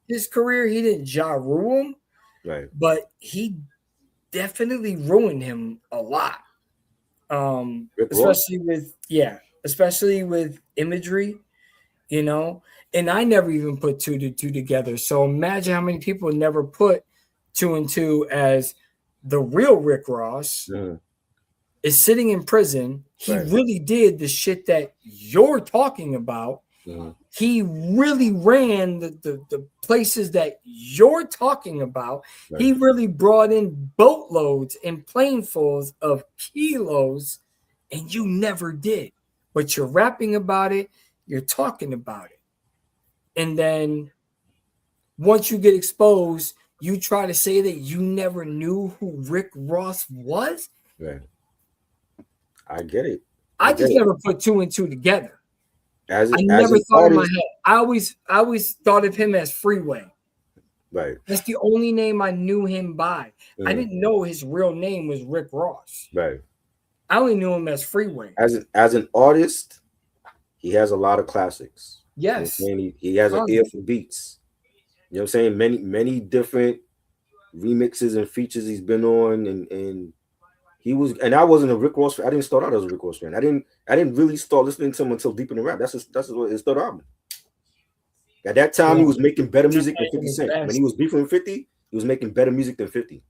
his career. He didn't rule him, right? But he definitely ruined him a lot. Especially with imagery, and I never even put 2 to 2 together. So imagine how many people never put 2 and 2 as the real Rick Ross is sitting in prison. He really did the shit that you're talking about. He really ran the places that you're talking about. Right. He really brought in boatloads and planefuls of kilos, and you never did. But you're rapping about it, you're talking about it. And then once you get exposed, you try to say that you never knew who Rick Ross was. Right. I get it. I just never put two and two together. As I never thought in my head. I always thought of him as Freeway. Right. That's the only name I knew him by. I didn't know his real name was Rick Ross. Right. I only knew him as Freeway. As an artist, he has a lot of classics. Yes. You know, he has an ear for beats. You know what I'm saying? Many different remixes and features he's been on, and he was, and I wasn't a Rick Ross fan. I didn't start out as a Rick Ross fan. I didn't really start listening to him until Deep in the Rap. That's his third album. At that time, he was making better music than 50 Cent. When he was beefing with 50, he was making better music than 50.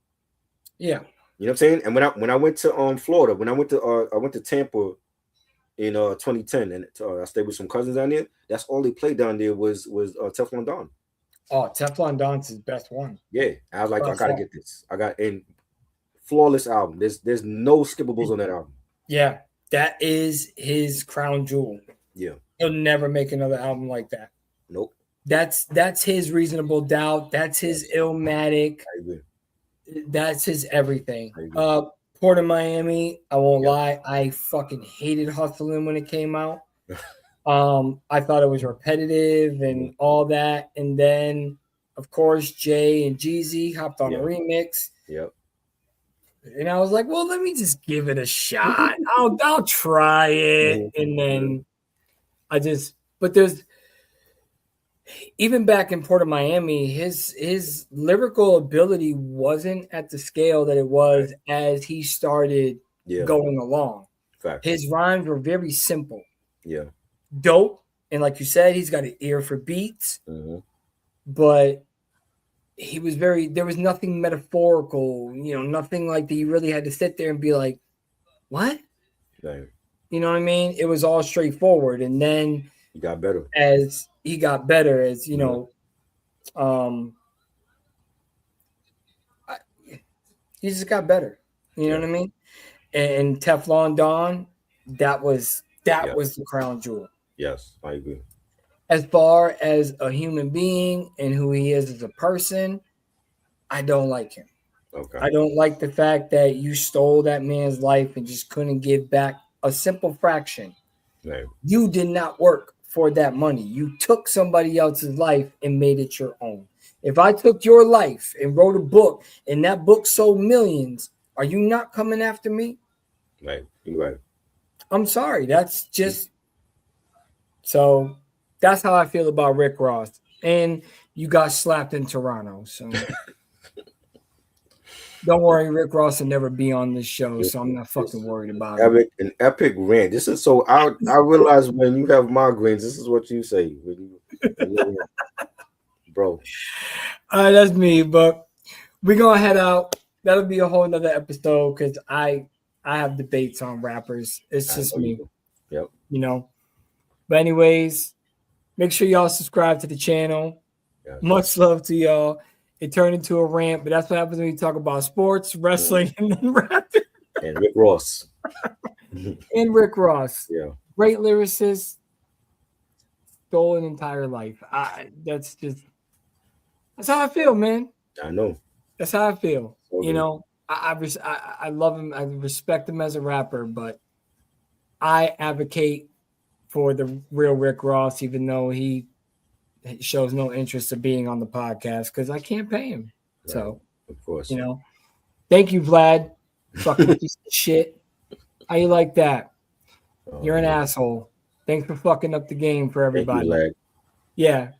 Yeah. You know what I'm saying? And when I went to Florida, when I went to Tampa in 2010, and I stayed with some cousins down there, that's all they played down there was Teflon Don. Oh, Teflon Don's his best one. Yeah. I was like, I gotta get this. And flawless album. There's no skippables on that album. Yeah, that is his crown jewel. Yeah. He'll never make another album like that. Nope. That's his Reasonable Doubt. That's his Illmatic. I agree. That's his everything. Port of Miami, I won't lie, I fucking hated Hustling when it came out. I thought it was repetitive and all that. And then, of course, Jay and Jeezy hopped on a remix. Yep. And I was like, well, let me just give it a shot. I'll try it. And then but there's, even back in Port of Miami, his lyrical ability wasn't at the scale that it was as he started going along. Fact. His rhymes were very simple. Yeah. Dope. And like you said, he's got an ear for beats. But he was there was nothing metaphorical, nothing like that you really had to sit there and be like, what? Right. You know what I mean? It was all straightforward. And then he got better. As he got better, as he just got better. You know what I mean? And Teflon Don, that was the crown jewel. Yes, I agree. As far as a human being and who he is as a person, I don't like him. Okay. I don't like the fact that you stole that man's life and just couldn't give back a simple fraction. Right. You did not work for that money. You took somebody else's life and made it your own. If I took your life and wrote a book and that book sold millions, are you not coming after me? Right. You're right. I'm sorry. That's just so that's how I feel about Rick Ross. And you got slapped in Toronto. So don't worry, Rick Ross will never be on this show, so I'm not fucking worried about it. An epic rant. This is so I realize when you have migraines, this is what you say. Bro. All right, that's me, but we're gonna head out. That'll be a whole nother episode because I have debates on rappers. It's just me. Yep. But anyways, make sure y'all subscribe to the channel. Yeah. Much love to y'all. It turned into a rant, but that's what happens when you talk about sports, wrestling, and then rapping. And Rick Ross. And Rick Ross. Yeah. Great lyricist. Stole an entire life. That's how I feel, man. I know. That's how I feel. Okay. I love him. I respect him as a rapper, but I advocate for the real Rick Ross, even though he shows no interest of being on the podcast because I can't pay him. Right. So, of course, thank you, Vlad. Fucking piece of shit. How you like that? You're an asshole. Thanks for fucking up the game for everybody. Thank you, yeah.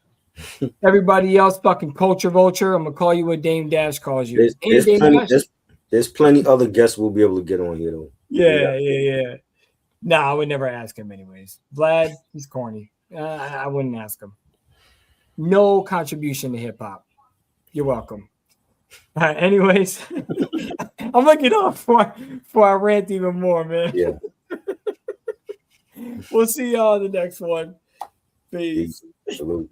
Everybody else, fucking culture vulture. I'm gonna call you what Dame Dash calls you. There's plenty other guests we'll be able to get on here though. Yeah. Nah, I would never ask him anyways. Vlad, he's corny. I wouldn't ask him. No contribution to hip hop. You're welcome. All right, anyways, I'm looking off for I rant even more, man. Yeah. We'll see y'all in the next one. Peace. Salute.